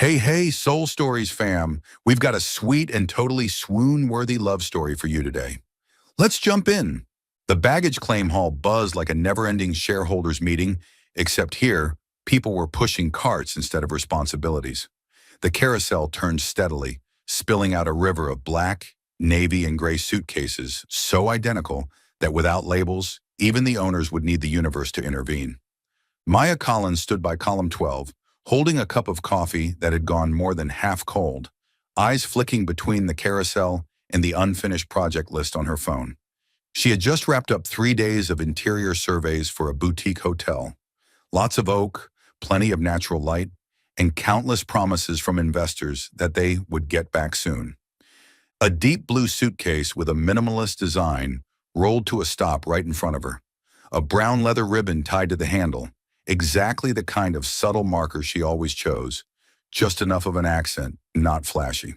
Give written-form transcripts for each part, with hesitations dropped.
Hey, Soul Stories fam. We've got a sweet and totally swoon-worthy love story for you today. Let's jump in. The baggage claim hall buzzed like a never-ending shareholders meeting, except here, people were pushing carts instead of responsibilities. The carousel turned steadily, spilling out a river of black, navy, and gray suitcases so identical that without labels, even the owners would need the universe to intervene. Maya Collins stood by column 12, holding a cup of coffee that had gone more than half cold, eyes flicking between the carousel and the unfinished project list on her phone. She had just wrapped up 3 days of interior surveys for a boutique hotel. Lots of oak, plenty of natural light, and countless promises from investors that they would get back soon. A deep blue suitcase with a minimalist design rolled to a stop right in front of her. A brown leather ribbon tied to the handle, exactly the kind of subtle marker she always chose, just enough of an accent, not flashy.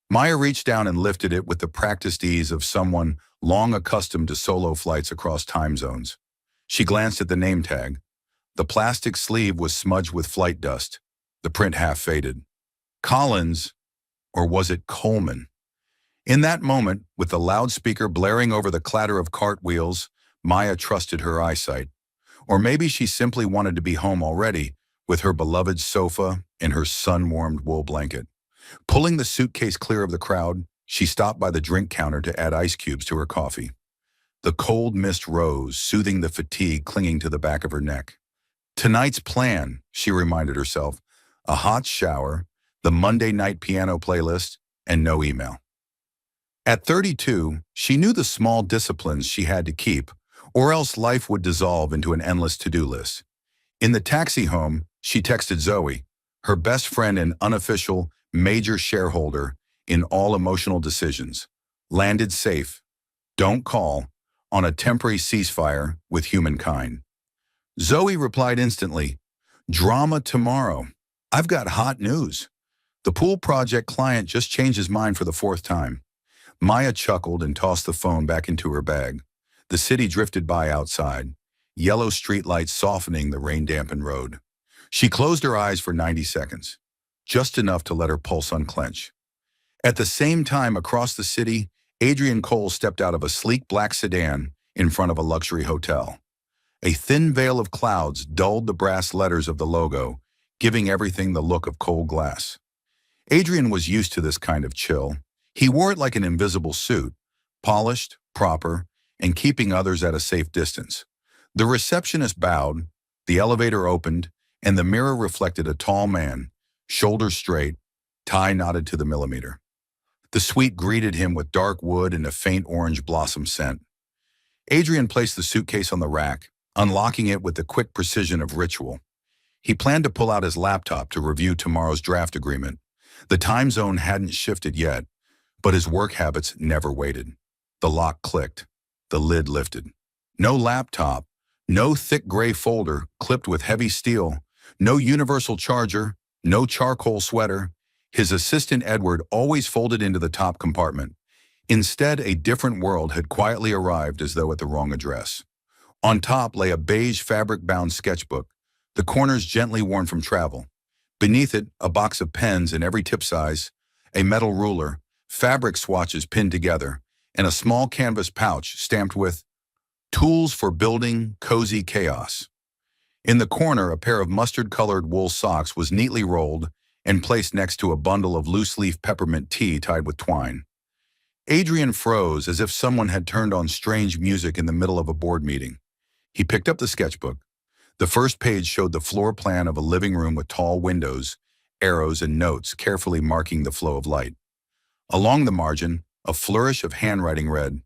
Maya reached down and lifted it with the practiced ease of someone long accustomed to solo flights across time zones. She glanced at the name tag. The plastic sleeve was smudged with flight dust, the print half faded. Collins, or was it Coleman? In that moment, with the loudspeaker blaring over the clatter of cartwheels, Maya trusted her eyesight. Or maybe she simply wanted to be home already, with her beloved sofa and her sun-warmed wool blanket. Pulling the suitcase clear of the crowd, she stopped by the drink counter to add ice cubes to her coffee. The cold mist rose, soothing the fatigue clinging to the back of her neck. Tonight's plan, she reminded herself, a hot shower, the Monday night piano playlist, and no email. At 32, she knew the small disciplines she had to keep, or else life would dissolve into an endless to-do list. In the taxi home, she texted Zoe, her best friend and unofficial major shareholder in all emotional decisions. Landed safe. Don't call. On a temporary ceasefire with humankind. Zoe replied instantly, drama tomorrow. I've got hot news. The pool project client just changed his mind for the 4th time. Maya chuckled and tossed the phone back into her bag. The city drifted by outside, yellow streetlights softening the rain-dampened road. She closed her eyes for 90 seconds, just enough to let her pulse unclench. At the same time, across the city, Adrian Cole stepped out of a sleek black sedan in front of a luxury hotel. A thin veil of clouds dulled the brass letters of the logo, giving everything the look of cold glass. Adrian was used to this kind of chill. He wore it like an invisible suit, polished, proper, and keeping others at a safe distance. The receptionist bowed, the elevator opened, and the mirror reflected a tall man, shoulders straight, tie knotted to the millimeter. The suite greeted him with dark wood and a faint orange blossom scent. Adrian placed the suitcase on the rack, unlocking it with the quick precision of ritual. He planned to pull out his laptop to review tomorrow's draft agreement. The time zone hadn't shifted yet, but his work habits never waited. The lock clicked. The lid lifted. No laptop, no thick gray folder clipped with heavy steel, no universal charger, no charcoal sweater. His assistant Edward always folded into the top compartment. Instead, a different world had quietly arrived as though at the wrong address. On top lay a beige fabric-bound sketchbook, the corners gently worn from travel. Beneath it, a box of pens in every tip size, a metal ruler, fabric swatches pinned together, and a small canvas pouch stamped with "Tools for Building Cozy Chaos." In the corner, a pair of mustard-colored wool socks was neatly rolled and placed next to a bundle of loose-leaf peppermint tea tied with twine. Adrian froze as if someone had turned on strange music in the middle of a board meeting. He picked up the sketchbook. The first page showed the floor plan of a living room with tall windows, arrows, and notes carefully marking the flow of light. Along the margin, a flourish of handwriting read,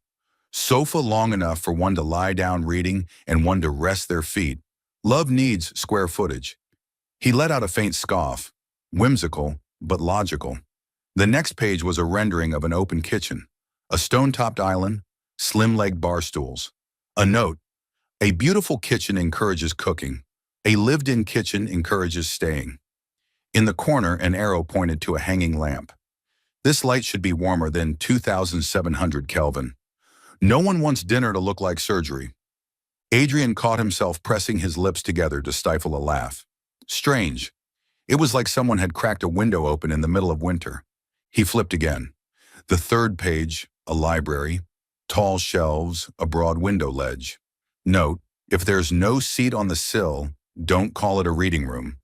"Sofa long enough for one to lie down reading and one to rest their feet. Love needs square footage." He let out a faint scoff, whimsical but logical. The next page was a rendering of an open kitchen, a stone-topped island, slim-legged bar stools. A note, "A beautiful kitchen encourages cooking. A lived-in kitchen encourages staying." In the corner, an arrow pointed to a hanging lamp. "This light should be warmer than 2,700 Kelvin. No one wants dinner to look like surgery." Adrian caught himself pressing his lips together to stifle a laugh. Strange. It was like someone had cracked a window open in the middle of winter. He flipped again. The third page, a library, tall shelves, a broad window ledge. Note, if there's no seat on the sill, don't call it a reading room.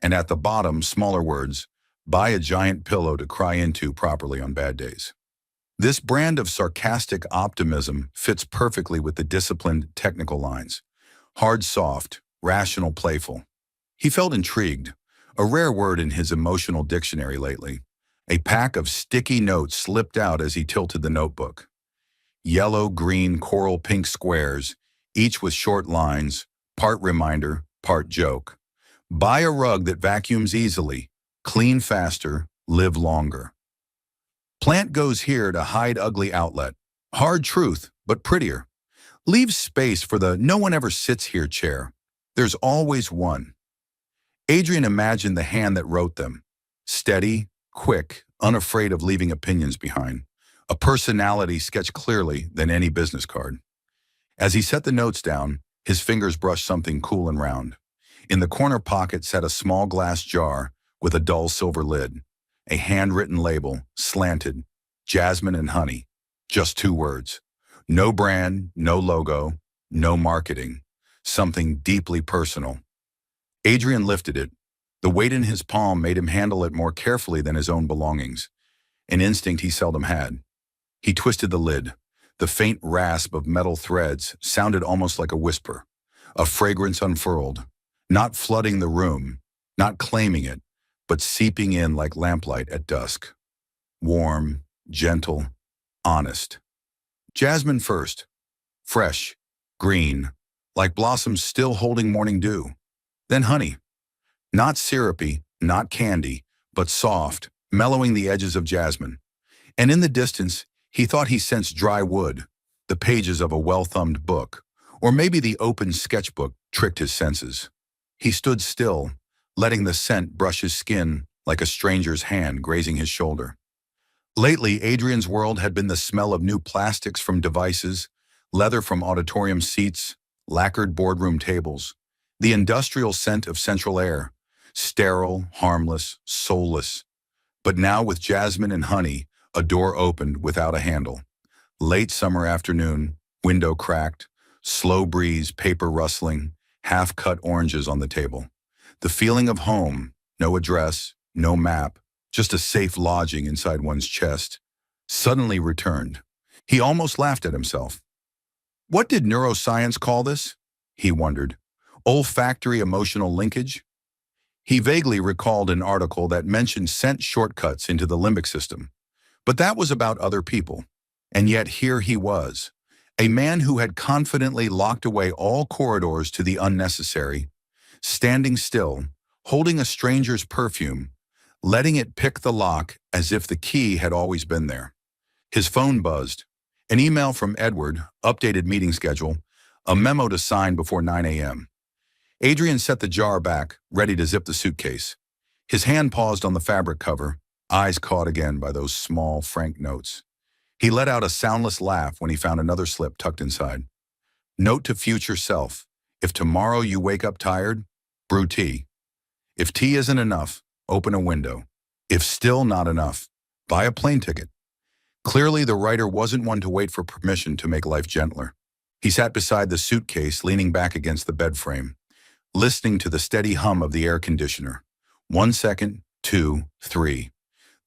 And at the bottom, smaller words, buy a giant pillow to cry into properly on bad days. This brand of sarcastic optimism fits perfectly with the disciplined technical lines. Hard, soft, rational, playful. He felt intrigued, a rare word in his emotional dictionary lately. A pack of sticky notes slipped out as he tilted the notebook. Yellow, green, coral pink squares, each with short lines, part reminder, part joke. Buy a rug that vacuums easily, clean faster, live longer. Plant goes here to hide ugly outlet. Hard truth, but prettier. Leave space for the no one ever sits here chair. There's always one. Adrian imagined the hand that wrote them. Steady, quick, unafraid of leaving opinions behind. A personality sketched clearly than any business card. As he set the notes down, his fingers brushed something cool and round. In the corner pocket sat a small glass jar with a dull silver lid. A handwritten label, slanted, Jasmine and Honey. Just 2 words. No brand, no logo, no marketing. Something deeply personal. Adrian lifted it. The weight in his palm made him handle it more carefully than his own belongings, an instinct he seldom had. He twisted the lid. The faint rasp of metal threads sounded almost like a whisper. A fragrance unfurled, not flooding the room, not claiming it, but seeping in like lamplight at dusk. Warm, gentle, honest. Jasmine first. Fresh, green, like blossoms still holding morning dew. Then honey. Not syrupy, not candy, but soft, mellowing the edges of jasmine. And in the distance, he thought he sensed dry wood, the pages of a well-thumbed book, or maybe the open sketchbook tricked his senses. He stood still, letting the scent brush his skin like a stranger's hand grazing his shoulder. Lately, Adrian's world had been the smell of new plastics from devices, leather from auditorium seats, lacquered boardroom tables, the industrial scent of central air, sterile, harmless, soulless. But now with Jasmine and Honey, a door opened without a handle. Late summer afternoon, window cracked, slow breeze, paper rustling, half-cut oranges on the table. The feeling of home, no address, no map, just a safe lodging inside one's chest, suddenly returned. He almost laughed at himself. What did neuroscience call this? He wondered. Olfactory emotional linkage? He vaguely recalled an article that mentioned scent shortcuts into the limbic system. But that was about other people. And yet here he was, a man who had confidently locked away all corridors to the unnecessary, standing still, holding a stranger's perfume, letting it pick the lock as if the key had always been there. His phone buzzed. An email from Edward, updated meeting schedule, a memo to sign before 9 a.m. Adrian set the jar back, ready to zip the suitcase. His hand paused on the fabric cover, eyes caught again by those small, frank notes. He let out a soundless laugh when he found another slip tucked inside. Note to future self, if tomorrow you wake up tired, brew tea. If tea isn't enough, open a window. If still not enough, buy a plane ticket. Clearly, the writer wasn't one to wait for permission to make life gentler. He sat beside the suitcase, leaning back against the bed frame, listening to the steady hum of the air conditioner. 1 second, 2, 3.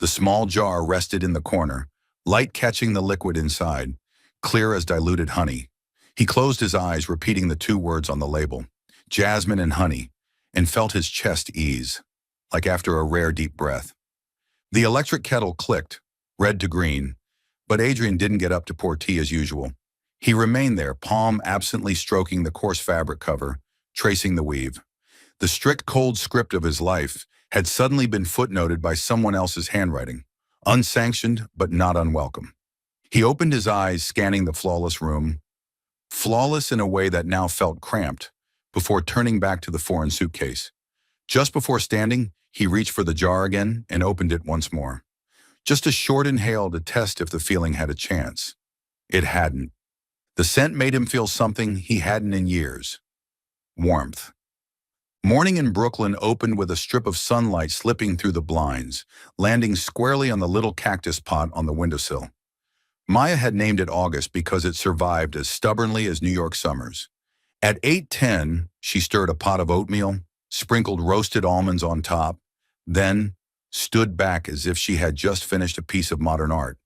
The small jar rested in the corner, light catching the liquid inside, clear as diluted honey. He closed his eyes, repeating the 2 words on the label, Jasmine and Honey, and felt his chest ease, like after a rare deep breath. The electric kettle clicked, red to green, but Adrian didn't get up to pour tea as usual. He remained there, palm absently stroking the coarse fabric cover, tracing the weave. The strict cold script of his life had suddenly been footnoted by someone else's handwriting, unsanctioned but not unwelcome. He opened his eyes, scanning the flawless room, flawless in a way that now felt cramped, before turning back to the foreign suitcase. Just before standing, he reached for the jar again and opened it once more. Just a short inhale to test if the feeling had a chance. It hadn't. The scent made him feel something he hadn't in years. Warmth. Morning in Brooklyn opened with a strip of sunlight slipping through the blinds, landing squarely on the little cactus pot on the windowsill. Maya had named it August because it survived as stubbornly as New York summers. At 8:10, she stirred a pot of oatmeal, sprinkled roasted almonds on top, then stood back as if she had just finished a piece of modern art.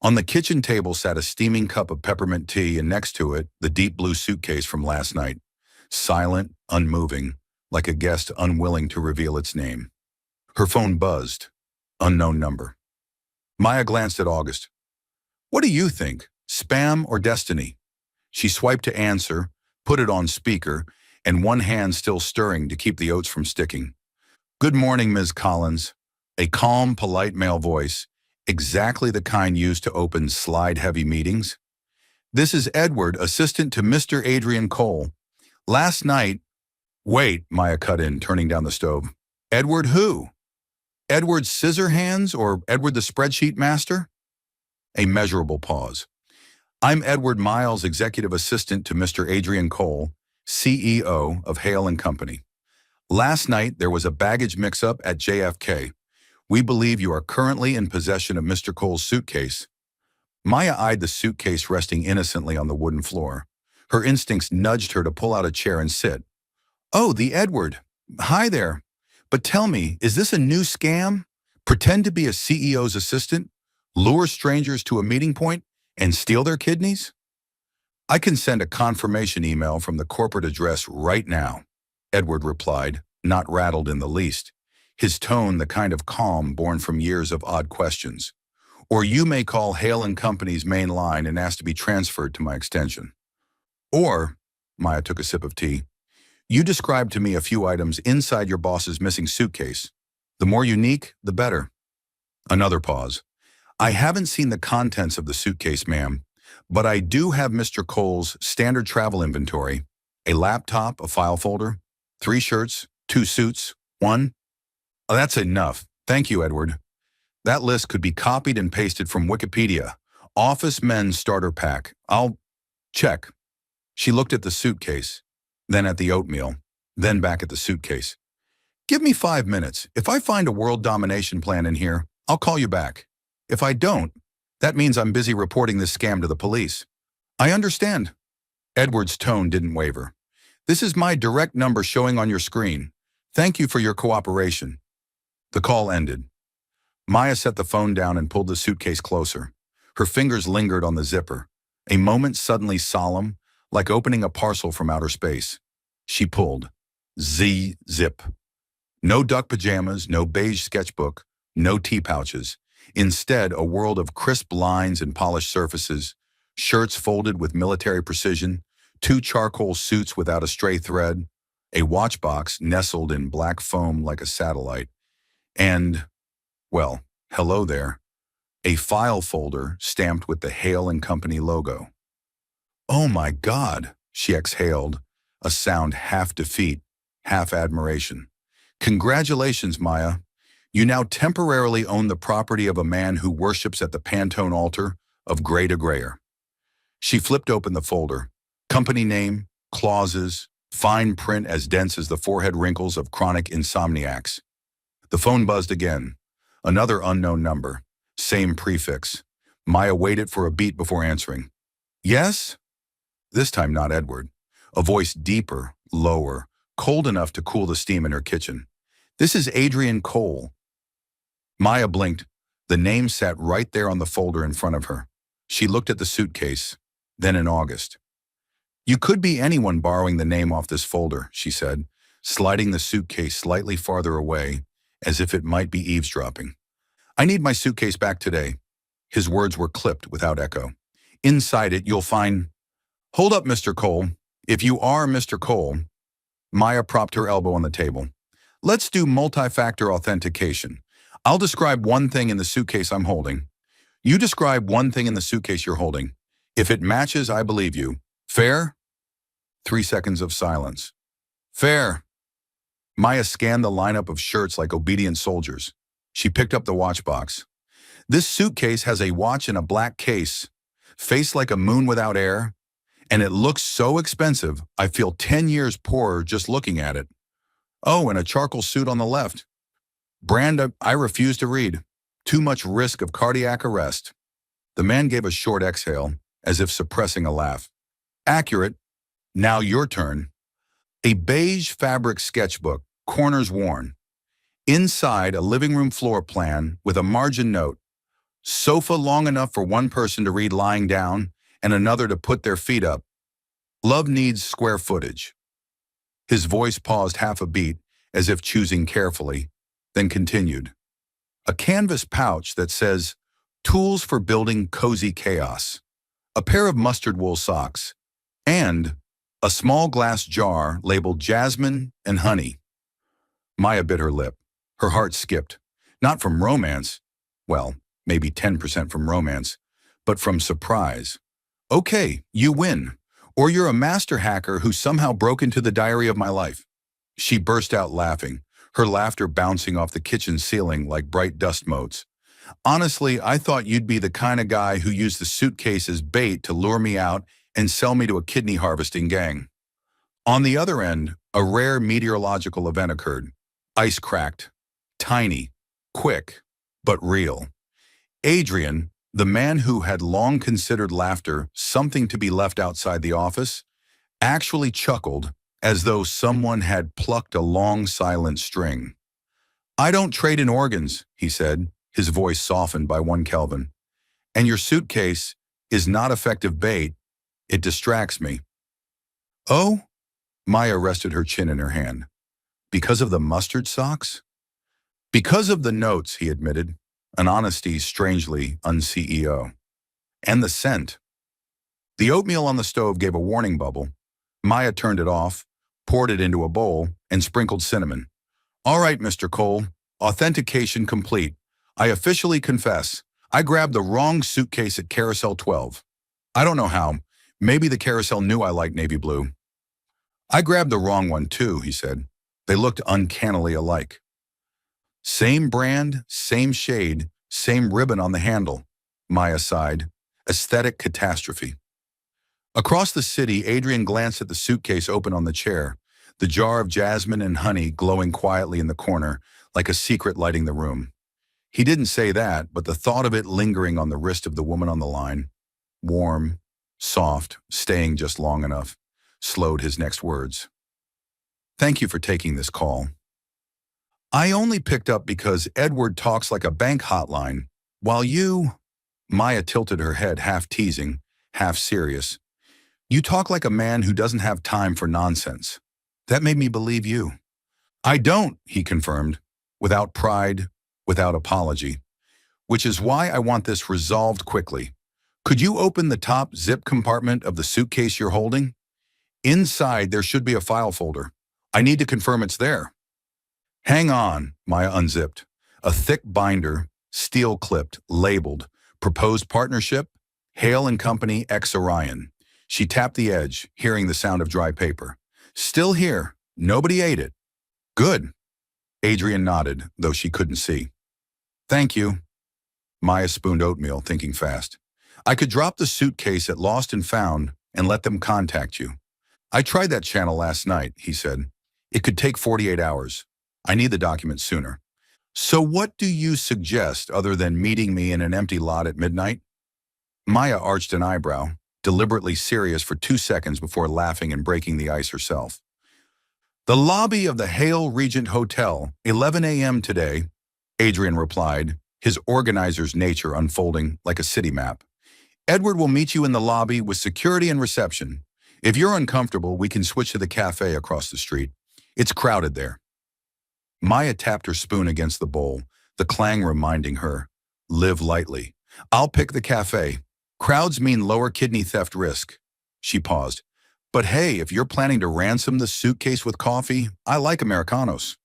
On the kitchen table sat a steaming cup of peppermint tea, and next to it, the deep blue suitcase from last night, silent, unmoving, like a guest unwilling to reveal its name. Her phone buzzed. Unknown number. Maya glanced at August. "What do you think? Spam or destiny?" She swiped to answer, put it on speaker, and one hand still stirring to keep the oats from sticking. "Good morning, Ms. Collins." A calm, polite male voice, exactly the kind used to open slide-heavy meetings. "This is Edward, assistant to Mr. Adrian Cole. Last night—" "Wait," Maya cut in, turning down the stove. "Edward who? Edward Scissorhands or Edward the spreadsheet master?" A measurable pause. "I'm Edward Miles, executive assistant to Mr. Adrian Cole, CEO of Hale and Company. Last night, there was a baggage mix-up at JFK. We believe you are currently in possession of Mr. Cole's suitcase." Maya eyed the suitcase resting innocently on the wooden floor. Her instincts nudged her to pull out a chair and sit. "Oh, the Edward. Hi there. But tell me, is this a new scam? Pretend to be a CEO's assistant, lure strangers to a meeting point, and steal their kidneys?" "I can send a confirmation email from the corporate address right now," Edward replied, not rattled in the least, his tone the kind of calm born from years of odd questions. "Or you may call Hale and Company's main line and ask to be transferred to my extension. Or," Maya took a sip of tea, "you described to me a few items inside your boss's missing suitcase. The more unique, the better." Another pause. "I haven't seen the contents of the suitcase, ma'am, but I do have Mr. Cole's standard travel inventory, a laptop, a file folder, 3 shirts, 2 suits, 1. Oh, that's enough. Thank you, Edward. That list could be copied and pasted from Wikipedia. Office men's starter pack. I'll check." She looked at the suitcase, then at the oatmeal, then back at the suitcase. "Give me 5 minutes. If I find a world domination plan in here, I'll call you back. If I don't, that means I'm busy reporting this scam to the police." "I understand." Edward's tone didn't waver. "This is my direct number showing on your screen. Thank you for your cooperation." The call ended. Maya set the phone down and pulled the suitcase closer. Her fingers lingered on the zipper, a moment suddenly solemn, like opening a parcel from outer space. She pulled. Zip. No duck pajamas, no beige sketchbook, no tea pouches. Instead, a world of crisp lines and polished surfaces, shirts folded with military precision, 2 charcoal suits without a stray thread, a watch box nestled in black foam like a satellite, and, well, hello there, a file folder stamped with the Hale and Company logo. "Oh my God," she exhaled, a sound half defeat, half admiration. "Congratulations, Maya. You now temporarily own the property of a man who worships at the Pantone altar of gray to grayer." She flipped open the folder. Company name, clauses, fine print as dense as the forehead wrinkles of chronic insomniacs. The phone buzzed again. Another unknown number. Same prefix. Maya waited for a beat before answering. "Yes?" This time not Edward. A voice deeper, lower, cold enough to cool the steam in her kitchen. "This is Adrian Cole." Maya blinked. The name sat right there on the folder in front of her. She looked at the suitcase, then in August. "You could be anyone borrowing the name off this folder," she said, sliding the suitcase slightly farther away, as if it might be eavesdropping. "I need my suitcase back today." His words were clipped without echo. "Inside it, you'll find—" "Hold up, Mr. Cole. If you are Mr. Cole—" Maya propped her elbow on the table. "Let's do multi-factor authentication. I'll describe one thing in the suitcase I'm holding. You describe one thing in the suitcase you're holding. If it matches, I believe you. Fair?" 3 seconds of silence. "Fair." Maya scanned the lineup of shirts like obedient soldiers. She picked up the watch box. "This suitcase has a watch in a black case, face like a moon without air, and it looks so expensive, I feel 10 years poorer just looking at it." Oh, and a charcoal suit on the left. Brand I refuse to read. Too much risk of cardiac arrest. The man gave a short exhale, as if suppressing a laugh. Accurate. Now your turn. A beige fabric sketchbook, corners worn. Inside, a living room floor plan with a margin note. Sofa long enough for one person to read lying down and another to put their feet up. Love needs square footage. His voice paused half a beat, as if choosing carefully, then continued. A canvas pouch that says, Tools for Building Cozy Chaos. A pair of mustard wool socks. And a small glass jar labeled jasmine and honey. Maya bit her lip. Her heart skipped. Not from romance. Well, maybe 10% from romance, but from surprise. Okay, you win. Or you're a master hacker who somehow broke into the diary of my life. She burst out laughing, her laughter bouncing off the kitchen ceiling like bright dust motes. Honestly, I thought you'd be the kind of guy who used the suitcase as bait to lure me out and sell me to a kidney harvesting gang. On the other end, a rare meteorological event occurred. Ice cracked. Tiny. Quick. But real. Adrian, the man who had long considered laughter something to be left outside the office, actually chuckled as though someone had plucked a long silent string. I don't trade in organs, he said, his voice softened by 1 Kelvin. And your suitcase is not effective bait. It distracts me. Oh? Maya rested her chin in her hand. Because of the mustard socks? Because of the notes, he admitted, an honesty strangely un-CEO. And the scent. The oatmeal on the stove gave a warning bubble. Maya turned it off, poured it into a bowl, and sprinkled cinnamon. All right, Mr. Cole, authentication complete. I officially confess, I grabbed the wrong suitcase at Carousel 12. I don't know how. Maybe the carousel knew I liked navy blue. I grabbed the wrong one too, he said. They looked uncannily alike. Same brand, same shade, same ribbon on the handle, Maya sighed. Aesthetic catastrophe. Across the city, Adrian glanced at the suitcase open on the chair, the jar of jasmine and honey glowing quietly in the corner, like a secret lighting the room. He didn't say that, but the thought of it lingering on the wrist of the woman on the line, warm, soft, staying just long enough, slowed his next words. Thank you for taking this call. I only picked up because Edward talks like a bank hotline, while you, Maya tilted her head half teasing, half serious. You talk like a man who doesn't have time for nonsense. That made me believe you. I don't, he confirmed, without pride, without apology. Which is why I want this resolved quickly. Could you open the top zip compartment of the suitcase you're holding? Inside, there should be a file folder. I need to confirm it's there. Hang on, Maya unzipped. A thick binder, steel-clipped, labeled, Proposed Partnership, Hale and Company X Orion. She tapped the edge, hearing the sound of dry paper. Still here. Nobody ate it. Good. Adrian nodded, though she couldn't see. Thank you. Maya spooned oatmeal, thinking fast. I could drop the suitcase at Lost and Found and let them contact you. I tried that channel last night, he said. It could take 48 hours. I need the document sooner. So what do you suggest other than meeting me in an empty lot at midnight? Maya arched an eyebrow, deliberately serious for 2 seconds before laughing and breaking the ice herself. The lobby of the Hale Regent Hotel, 11 a.m. today, Adrian replied, his organizer's nature unfolding like a city map. Edward will meet you in the lobby with security and reception. If you're uncomfortable, we can switch to the cafe across the street. It's crowded there. Maya tapped her spoon against the bowl, the clang reminding her, live lightly. I'll pick the cafe. Crowds mean lower kidney theft risk. She paused. But hey, if you're planning to ransom the suitcase with coffee, I like Americanos.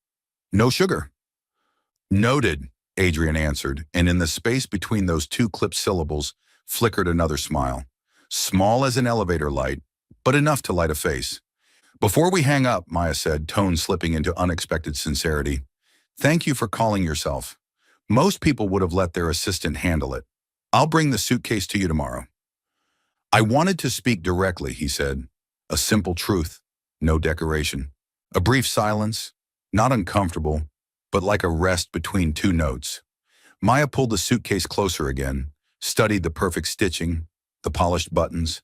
No sugar. Noted, Adrian answered, and in the space between those 2 clipped syllables flickered another smile. Small as an elevator light, but enough to light a face. Before we hang up, Maya said, tone slipping into unexpected sincerity, thank you for calling yourself. Most people would have let their assistant handle it. I'll bring the suitcase to you tomorrow. I wanted to speak directly, he said. A simple truth, no decoration. A brief silence, Not uncomfortable, but like a rest between two notes. Maya pulled the suitcase closer again, studied the perfect stitching, the polished buttons,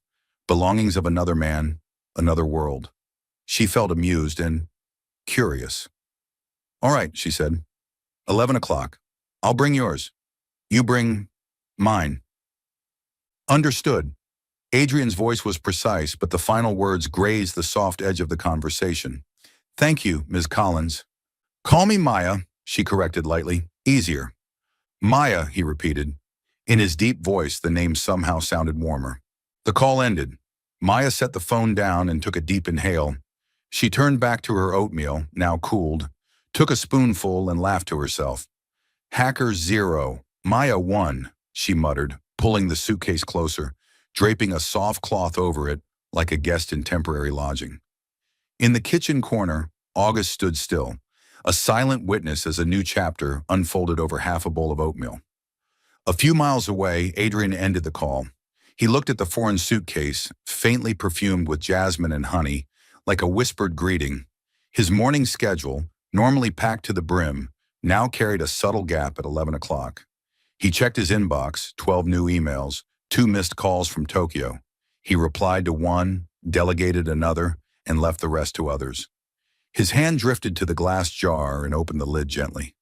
belongings of another man, another world. She felt amused and curious. "All right," she said. 11 o'clock. I'll bring yours. You bring mine." "Understood." Adrian's voice was precise, but the final words grazed the soft edge of the conversation. "Thank you, Ms. Collins." "Call me Maya," she corrected lightly. "Easier." "Maya," he repeated. In his deep voice, the name somehow sounded warmer. The call ended. Maya set the phone down and took a deep inhale. She turned back to her oatmeal, now cooled, took a spoonful and laughed to herself. "Hacker 0, Maya 1, she muttered, pulling the suitcase closer, draping a soft cloth over it like a guest in temporary lodging. In the kitchen corner, August stood still, a silent witness as a new chapter unfolded over half a bowl of oatmeal. A few miles away, Adrian ended the call. He looked at the foreign suitcase, faintly perfumed with jasmine and honey, like a whispered greeting. His morning schedule, normally packed to the brim, now carried a subtle gap at 11 o'clock. He checked his inbox, 12 new emails, 2 missed calls from Tokyo. He replied to one, delegated another, and left the rest to others. His hand drifted to the glass jar and opened the lid gently.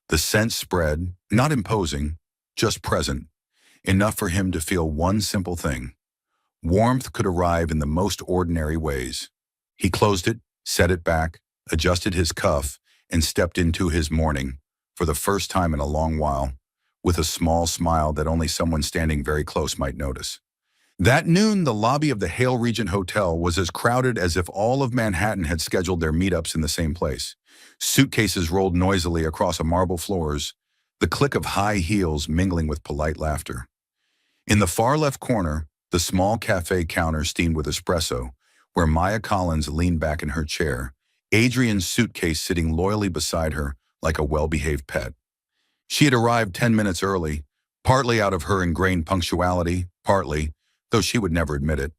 The scent spread, not imposing, just present, enough for him to feel one simple thing. Warmth could arrive in the most ordinary ways. He closed it, set it back, adjusted his cuff, and stepped into his morning, for the first time in a long while, with a small smile that only someone standing very close might notice. That noon, the lobby of the Hale Regent Hotel was as crowded as if all of Manhattan had scheduled their meetups in the same place. Suitcases rolled noisily across marble floors, the click of high heels mingling with polite laughter. In the far left corner, the small cafe counter steamed with espresso, where Maya Collins leaned back in her chair, Adrian's suitcase sitting loyally beside her like a well-behaved pet. She had arrived 10 minutes early, partly out of her ingrained punctuality, partly, though she would never admit it,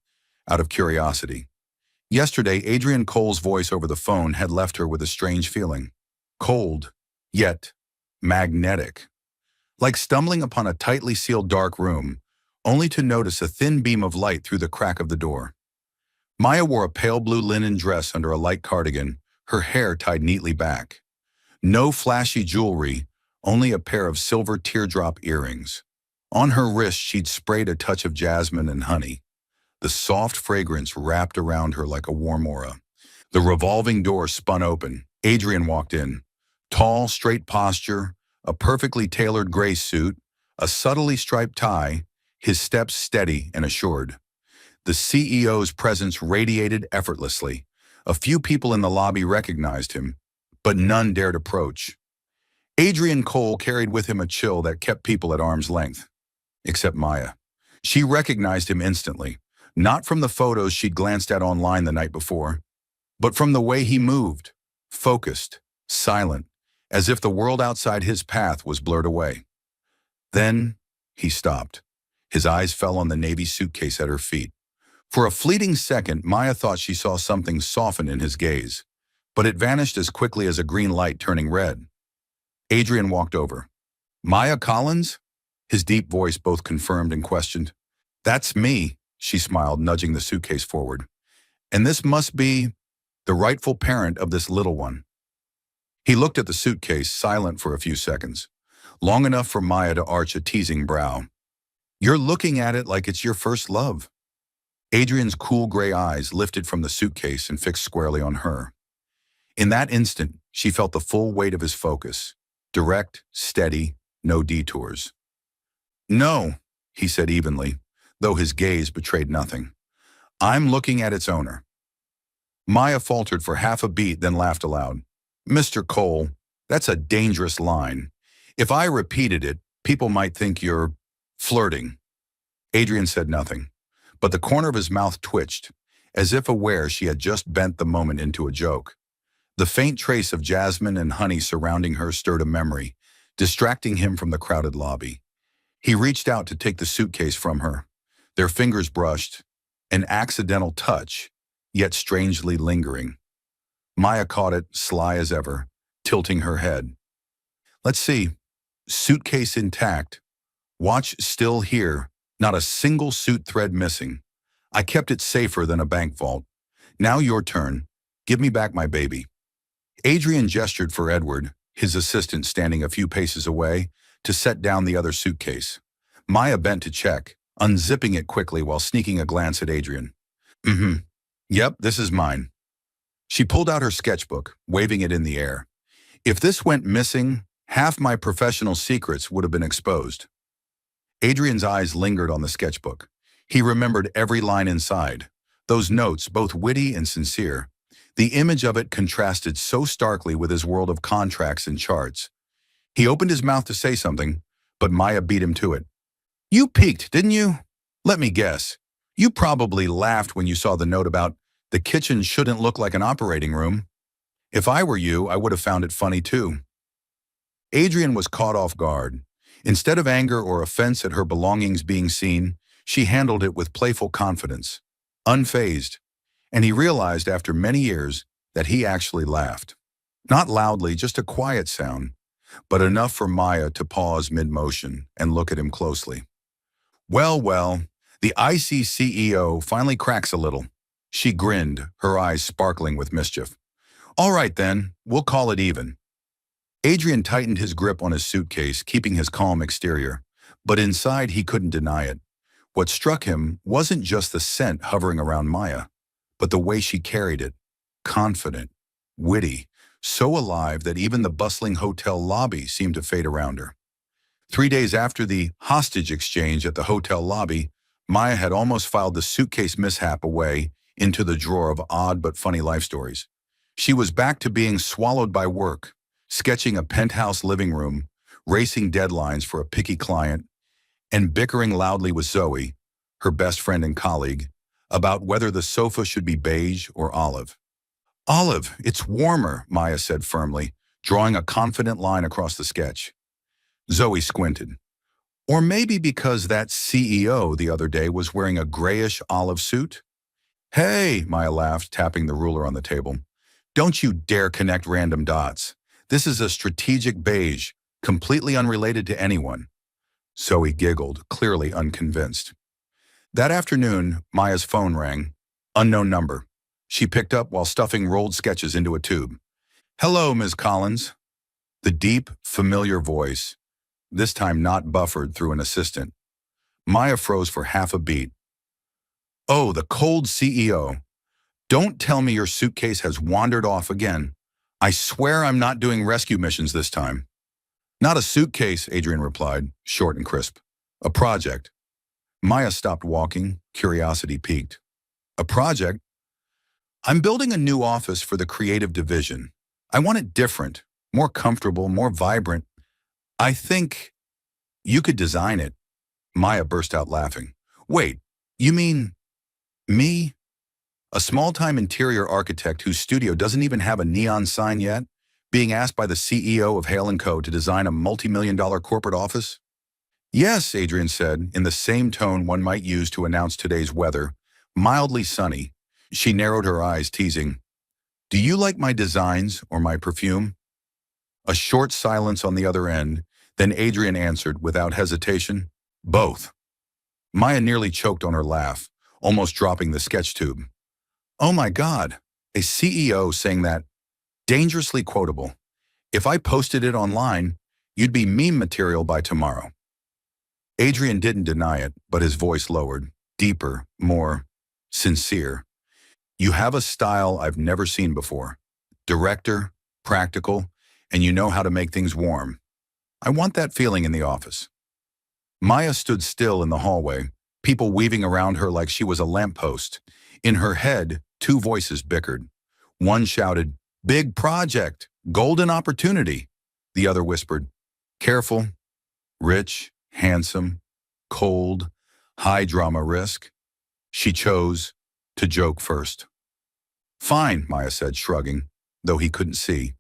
out of curiosity. Yesterday, Adrian Cole's voice over the phone had left her with a strange feeling. Cold, yet magnetic. Like stumbling upon a tightly sealed dark room, only to notice a thin beam of light through the crack of the door. Maya wore a pale blue linen dress under a light cardigan, her hair tied neatly back. No flashy jewelry, only a pair of silver teardrop earrings. On her wrist, she'd sprayed a touch of jasmine and honey. The soft fragrance wrapped around her like a warm aura. The revolving door spun open. Adrian walked in. Tall, straight posture, a perfectly tailored gray suit, a subtly striped tie, his steps steady and assured. The CEO's presence radiated effortlessly. A few people in the lobby recognized him, but none dared approach. Adrian Cole carried with him a chill that kept people at arm's length. Except Maya. She recognized him instantly, not from the photos she'd glanced at online the night before, but from the way he moved, focused, silent, as if the world outside his path was blurred away. Then he stopped. His eyes fell on the navy suitcase at her feet. For a fleeting second, Maya thought she saw something soften in his gaze, but it vanished as quickly as a green light turning red. Adrian walked over. "Maya Collins?" His deep voice both confirmed and questioned. "That's me," she smiled, nudging the suitcase forward. "And this must be the rightful parent of this little one." He looked at the suitcase, silent for a few seconds, long enough for Maya to arch a teasing brow. "You're looking at it like it's your first love." Adrian's cool gray eyes lifted from the suitcase and fixed squarely on her. In that instant, she felt the full weight of his focus, direct, steady, no detours. "No," he said evenly, though his gaze betrayed nothing. "I'm looking at its owner." Maya faltered for half a beat, then laughed aloud. "Mr. Cole, that's a dangerous line. If I repeated it, people might think you're flirting." Adrian said nothing, but the corner of his mouth twitched, as if aware she had just bent the moment into a joke. The faint trace of jasmine and honey surrounding her stirred a memory, distracting him from the crowded lobby. He reached out to take the suitcase from her. Their fingers brushed, an accidental touch, yet strangely lingering. Maya caught it, sly as ever, tilting her head. Let's see. Suitcase intact. Watch still here. Not a single suit thread missing. I kept it safer than a bank vault. Now your turn. Give me back my baby. Adrian gestured for Edward, his assistant standing a few paces away, to set down the other suitcase. Maya bent to check, unzipping it quickly while sneaking a glance at Adrian. Mm-hmm. Yep, this is mine. She pulled out her sketchbook, waving it in the air. If this went missing, half my professional secrets would have been exposed. Adrian's eyes lingered on the sketchbook. He remembered every line inside. Those notes, both witty and sincere. The image of it contrasted so starkly with his world of contracts and charts. He opened his mouth to say something, but Maya beat him to it. You peeked, didn't you? Let me guess. You probably laughed when you saw the note about the kitchen shouldn't look like an operating room. If I were you, I would have found it funny too. Adrian was caught off guard. Instead of anger or offense at her belongings being seen, she handled it with playful confidence, unfazed, and he realized after many years that he actually laughed. Not loudly, just a quiet sound, but enough for Maya to pause mid-motion and look at him closely. Well, the IC CEO finally cracks a little. She grinned, her eyes sparkling with mischief. All right then, we'll call it even. Adrian tightened his grip on his suitcase, keeping his calm exterior, but inside he couldn't deny it. What struck him wasn't just the scent hovering around Maya, but the way she carried it, confident, witty, so alive that even the bustling hotel lobby seemed to fade around her. 3 days after the hostage exchange at the hotel lobby, Maya had almost filed the suitcase mishap away into the drawer of odd but funny life stories. She was back to being swallowed by work, sketching a penthouse living room, racing deadlines for a picky client, and bickering loudly with Zoe, her best friend and colleague, about whether the sofa should be beige or olive. Olive, it's warmer, Maya said firmly, drawing a confident line across the sketch. Zoe squinted. Or maybe because that CEO the other day was wearing a grayish olive suit? Hey, Maya laughed, tapping the ruler on the table. Don't you dare connect random dots. This is a strategic beige, completely unrelated to anyone. Zoe giggled, clearly unconvinced. That afternoon, Maya's phone rang. Unknown number. She picked up while stuffing rolled sketches into a tube. Hello, Ms. Collins. The deep, familiar voice, this time not buffered through an assistant. Maya froze for half a beat. Oh, the cold CEO. Don't tell me your suitcase has wandered off again. I swear I'm not doing rescue missions this time. Not a suitcase, Adrian replied, short and crisp. A project. Maya stopped walking, curiosity piqued. A project? I'm building a new office for the creative division. I want it different, more comfortable, more vibrant. I think you could design it. Maya burst out laughing. Wait, you mean me? A small-time interior architect whose studio doesn't even have a neon sign yet, being asked by the CEO of Hale & Co. to design a multi-million-dollar corporate office? Yes, Adrian said, in the same tone one might use to announce today's weather, mildly sunny. She narrowed her eyes, teasing, Do you like my designs or my perfume? A short silence on the other end, then Adrian answered without hesitation, Both. Maya nearly choked on her laugh, almost dropping the sketch tube. Oh my God, a CEO saying that. Dangerously quotable. If I posted it online, you'd be meme material by tomorrow. Adrian didn't deny it, but his voice lowered, deeper, more sincere. You have a style I've never seen before. Director, practical, and you know how to make things warm. I want that feeling in the office. Maya stood still in the hallway, people weaving around her like she was a lamppost. In her head, two voices bickered. One shouted, Big project, golden opportunity. The other whispered, Careful, rich, handsome, cold, high drama risk. She chose to joke first. Fine, Maya said, shrugging, though he couldn't see.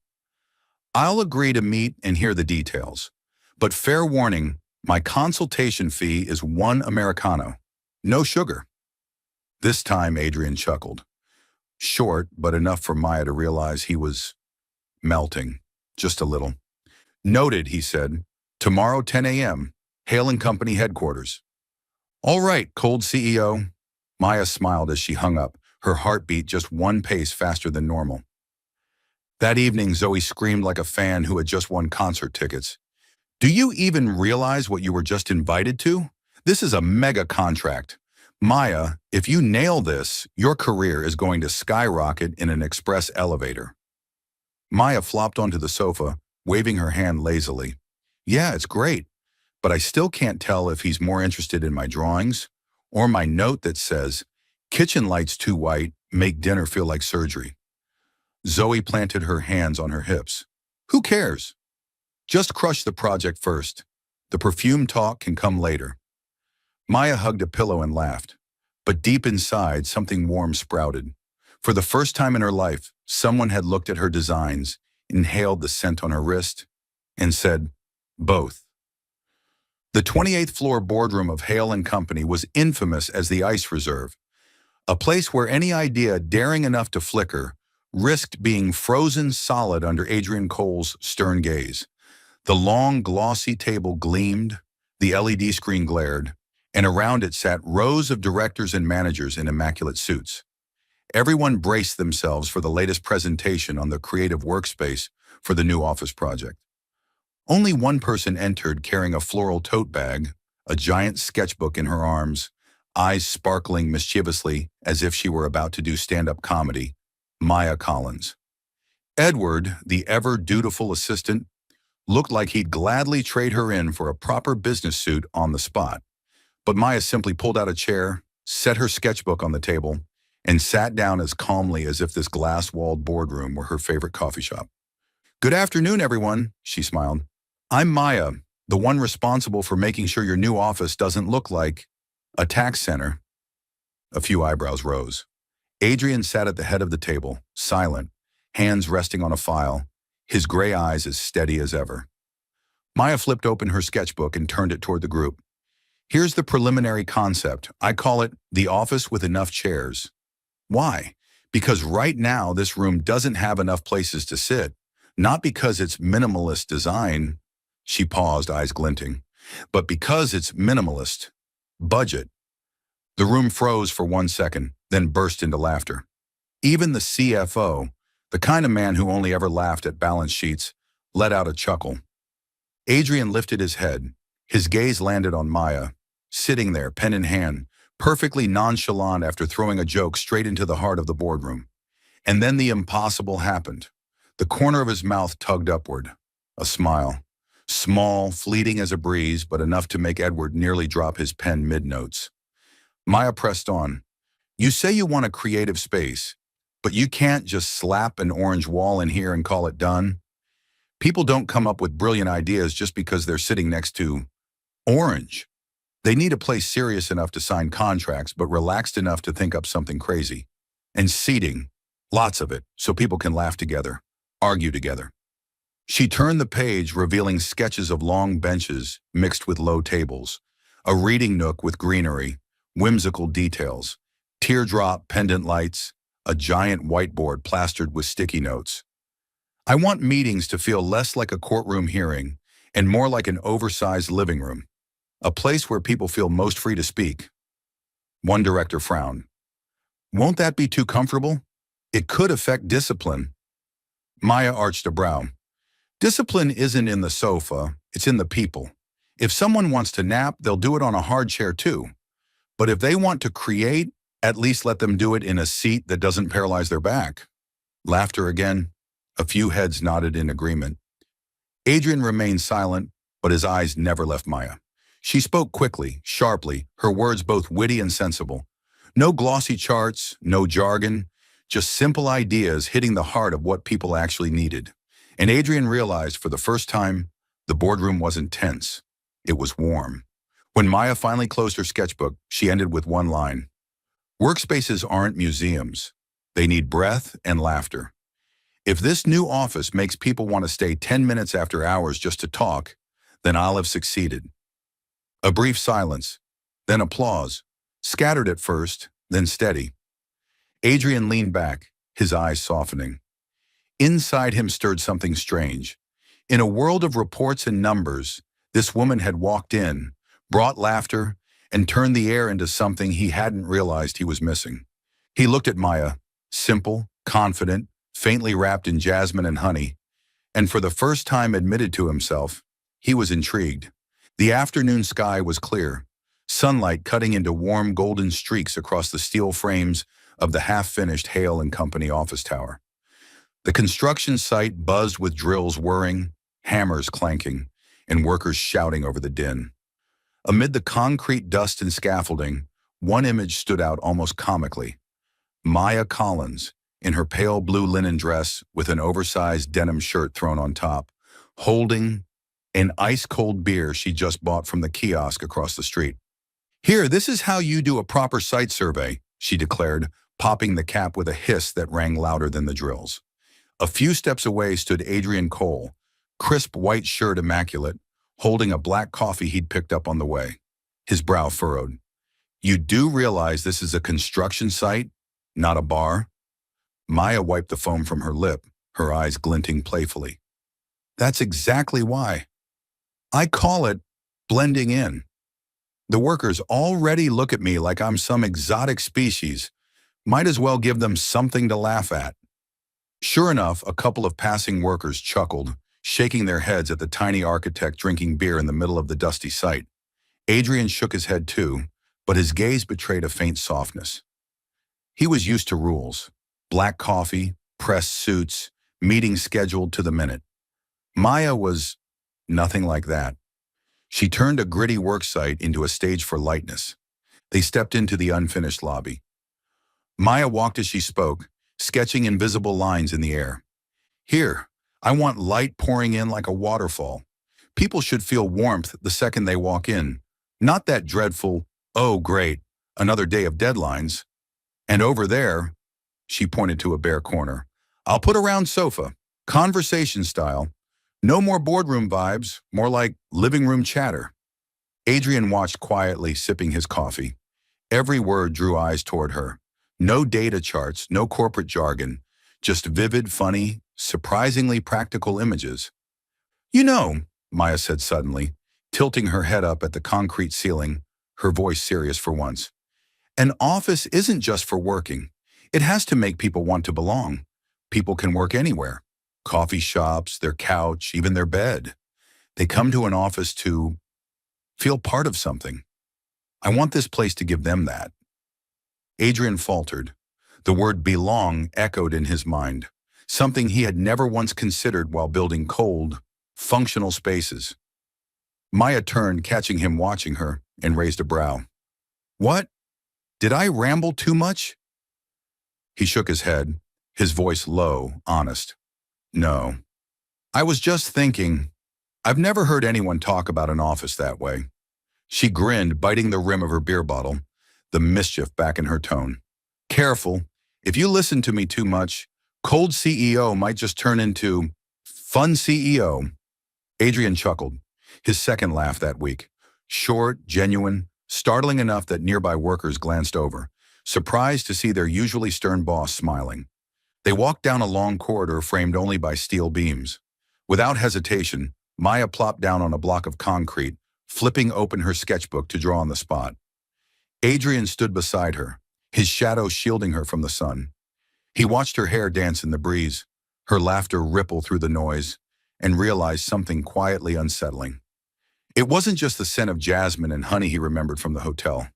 I'll agree to meet and hear the details. But fair warning, my consultation fee is one Americano. No sugar. This time, Adrian chuckled. Short, but enough for Maya to realize he was melting. Just a little. Noted, he said. Tomorrow, 10 a.m., Hale and Company headquarters. All right, cold CEO. Maya smiled as she hung up, her heartbeat just one pace faster than normal. That evening, Zoe screamed like a fan who had just won concert tickets. Do you even realize what you were just invited to? This is a mega contract. Maya, if you nail this, your career is going to skyrocket in an express elevator. Maya flopped onto the sofa, waving her hand lazily. Yeah, it's great, but I still can't tell if he's more interested in my drawings or my note that says, kitchen lights too white, make dinner feel like surgery. Zoe planted her hands on her hips. Who cares? Just crush the project first. The perfume talk can come later. Maya hugged a pillow and laughed. But deep inside, something warm sprouted. For the first time in her life, someone had looked at her designs, inhaled the scent on her wrist, and said, both. The 28th floor boardroom of Hale and Company was infamous as the ice reserve, a place where any idea daring enough to flicker risked being frozen solid under Adrian Cole's stern gaze. The long, glossy table gleamed, the LED screen glared, and around it sat rows of directors and managers in immaculate suits. Everyone braced themselves for the latest presentation on the creative workspace for the new office project. Only one person entered carrying a floral tote bag, a giant sketchbook in her arms, eyes sparkling mischievously as if she were about to do stand-up comedy. Maya Collins. Edward, the ever-dutiful assistant, looked like he'd gladly trade her in for a proper business suit on the spot. But Maya simply pulled out a chair, set her sketchbook on the table, and sat down as calmly as if this glass-walled boardroom were her favorite coffee shop. Good afternoon, everyone, she smiled. I'm Maya, the one responsible for making sure your new office doesn't look like a tax center. A few eyebrows rose. Adrian sat at the head of the table, silent, hands resting on a file, his gray eyes as steady as ever. Maya flipped open her sketchbook and turned it toward the group. Here's the preliminary concept. I call it the office with enough chairs. Why? Because right now this room doesn't have enough places to sit, not because it's minimalist design, she paused, eyes glinting, but because it's minimalist. Budget. The room froze for 1 second, then burst into laughter. Even the CFO, the kind of man who only ever laughed at balance sheets, let out a chuckle. Adrian lifted his head. His gaze landed on Maya, sitting there, pen in hand, perfectly nonchalant after throwing a joke straight into the heart of the boardroom. And then the impossible happened. The corner of his mouth tugged upward. A smile. Small, fleeting as a breeze, but enough to make Edward nearly drop his pen mid-notes. Maya pressed on. You say you want a creative space, but you can't just slap an orange wall in here and call it done. People don't come up with brilliant ideas just because they're sitting next to orange. They need a place serious enough to sign contracts, but relaxed enough to think up something crazy. And seating, lots of it, so people can laugh together, argue together. She turned the page, revealing sketches of long benches mixed with low tables, a reading nook with greenery, whimsical details, teardrop pendant lights, a giant whiteboard plastered with sticky notes. I want meetings to feel less like a courtroom hearing and more like an oversized living room, a place where people feel most free to speak. One director frowned. Won't that be too comfortable? It could affect discipline. Maya arched a brow. Discipline isn't in the sofa, it's in the people. If someone wants to nap, they'll do it on a hard chair too. But if they want to create, at least let them do it in a seat that doesn't paralyze their back. Laughter again. A few heads nodded in agreement. Adrian remained silent, but his eyes never left Maya. She spoke quickly, sharply, her words both witty and sensible. No glossy charts, no jargon, just simple ideas hitting the heart of what people actually needed. And Adrian realized for the first time, the boardroom wasn't tense. It was warm. When Maya finally closed her sketchbook, she ended with one line. Workspaces aren't museums. They need breath and laughter. If this new office makes people want to stay 10 minutes after hours just to talk, then I'll have succeeded. A brief silence, then applause, scattered at first, then steady. Adrian leaned back, his eyes softening. Inside him stirred something strange, In a world of reports and numbers, this woman had walked in, brought laughter, and turned the air into something he hadn't realized he was missing. He looked at Maya, simple, confident, faintly wrapped in jasmine and honey, and for the first time admitted to himself, he was intrigued. The afternoon sky was clear, sunlight cutting into warm golden streaks across the steel frames of the half-finished Hale and Company office tower. The construction site buzzed with drills whirring, hammers clanking, and workers shouting over the din. Amid the concrete dust and scaffolding, one image stood out almost comically. Maya Collins, in her pale blue linen dress with an oversized denim shirt thrown on top, holding an ice-cold beer she just bought from the kiosk across the street. "Here, this is how you do a proper site survey," she declared, popping the cap with a hiss that rang louder than the drills. A few steps away stood Adrian Cole, crisp white shirt immaculate, holding a black coffee he'd picked up on the way. His brow furrowed. "You do realize this is a construction site, not a bar?" Maya wiped the foam from her lip, her eyes glinting playfully. "That's exactly why. I call it blending in. The workers already look at me like I'm some exotic species. Might as well give them something to laugh at." Sure enough, a couple of passing workers chuckled, shaking their heads at the tiny architect drinking beer in the middle of the dusty site. Adrian shook his head too, but his gaze betrayed a faint softness. He was used to rules. Black coffee, pressed suits, meetings scheduled to the minute. Maya was nothing like that. She turned a gritty worksite into a stage for lightness. They stepped into the unfinished lobby. Maya walked as she spoke, sketching invisible lines in the air. "Here, I want light pouring in like a waterfall. People should feel warmth the second they walk in, not that dreadful, 'oh great, another day of deadlines.' And over there," she pointed to a bare corner, "I'll put a round sofa, conversation style. No more boardroom vibes, more like living room chatter." Adrian watched quietly, sipping his coffee. Every word drew eyes toward her. No data charts, no corporate jargon, just vivid, funny, surprisingly practical images. "You know," Maya said suddenly, tilting her head up at the concrete ceiling, her voice serious for once, "an office isn't just for working. It has to make people want to belong. People can work anywhere. Coffee shops, their couch, even their bed. They come to an office to feel part of something. I want this place to give them that." Adrian faltered. The word belong echoed in his mind, something he had never once considered while building cold, functional spaces. Maya turned, catching him watching her, and raised a brow. "What? Did I ramble too much?" He shook his head, his voice low, honest. "No. I was just thinking, I've never heard anyone talk about an office that way." She grinned, biting the rim of her beer bottle, the mischief back in her tone. "Careful. If you listen to me too much, cold CEO might just turn into fun CEO." Adrian chuckled, his second laugh that week. Short, genuine, startling enough that nearby workers glanced over, surprised to see their usually stern boss smiling. They walked down a long corridor framed only by steel beams. Without hesitation, Maya plopped down on a block of concrete, flipping open her sketchbook to draw on the spot. Adrian stood beside her, his shadow shielding her from the sun. He watched her hair dance in the breeze, her laughter ripple through the noise, and realized something quietly unsettling. It wasn't just the scent of jasmine and honey he remembered from the hotel.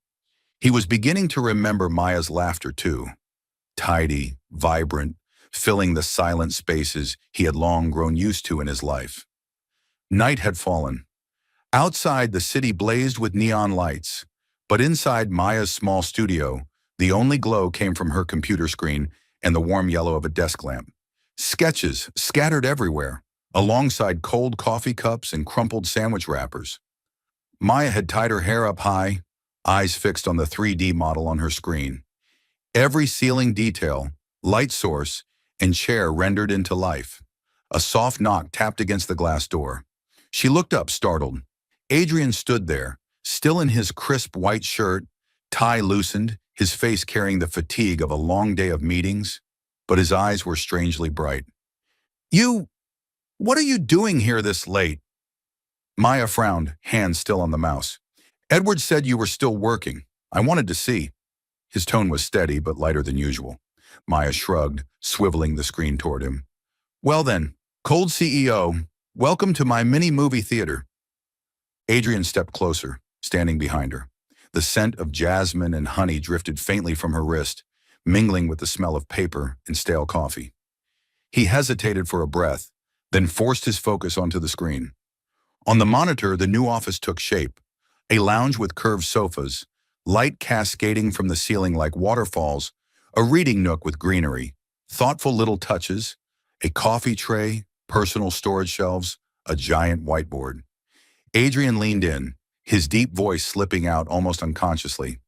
He was beginning to remember Maya's laughter too. Tidy, vibrant, filling the silent spaces he had long grown used to in his life. Night had fallen. Outside, the city blazed with neon lights, but inside Maya's small studio, the only glow came from her computer screen and the warm yellow of a desk lamp. Sketches scattered everywhere, alongside cold coffee cups and crumpled sandwich wrappers. Maya had tied her hair up high, eyes fixed on the 3D model on her screen. Every ceiling detail, light source, and chair rendered into life. A soft knock tapped against the glass door. She looked up, startled. Adrian stood there, still in his crisp white shirt, tie loosened, his face carrying the fatigue of a long day of meetings, but his eyes were strangely bright. "You What are you doing here this late? Maya frowned, hand still on the mouse. Edward said you were still working. I wanted to see. His tone was steady but lighter than usual. Maya shrugged, swiveling the screen toward him. Well then, cold CEO, welcome to my mini movie theater. Adrian stepped closer, standing behind her. The scent of jasmine and honey drifted faintly from her wrist, mingling with the smell of paper and stale coffee. He hesitated for a breath, then forced his focus onto the screen. On the monitor, the new office took shape. A lounge with curved sofas, light cascading from the ceiling like waterfalls, a reading nook with greenery, thoughtful little touches, a coffee tray, personal storage shelves, a giant whiteboard. Adrian leaned in, his deep voice slipping out almost unconsciously.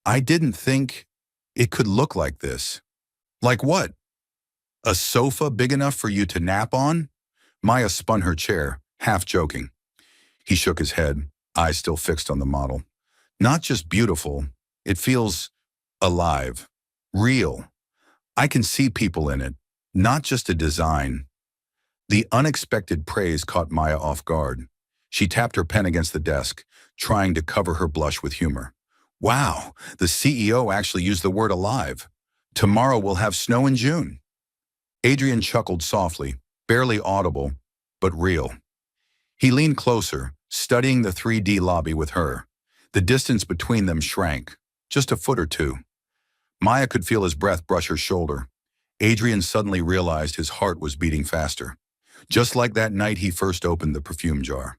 I didn't think it could look like this. Like what? A sofa big enough for you to nap on? Maya spun her chair, half joking. He shook his head, eyes still fixed on the model. Not just beautiful, it feels alive, real. I can see people in it, not just a design. The unexpected praise caught Maya off guard. She tapped her pen against the desk, trying to cover her blush with humor. Wow, the CEO actually used the word alive. Tomorrow we'll have snow in June. Adrian chuckled softly, barely audible, but real. He leaned closer, studying the 3D lobby with her. The distance between them shrank, just a foot or two. Maya could feel his breath brush her shoulder. Adrian suddenly realized his heart was beating faster, just like that night he first opened the perfume jar.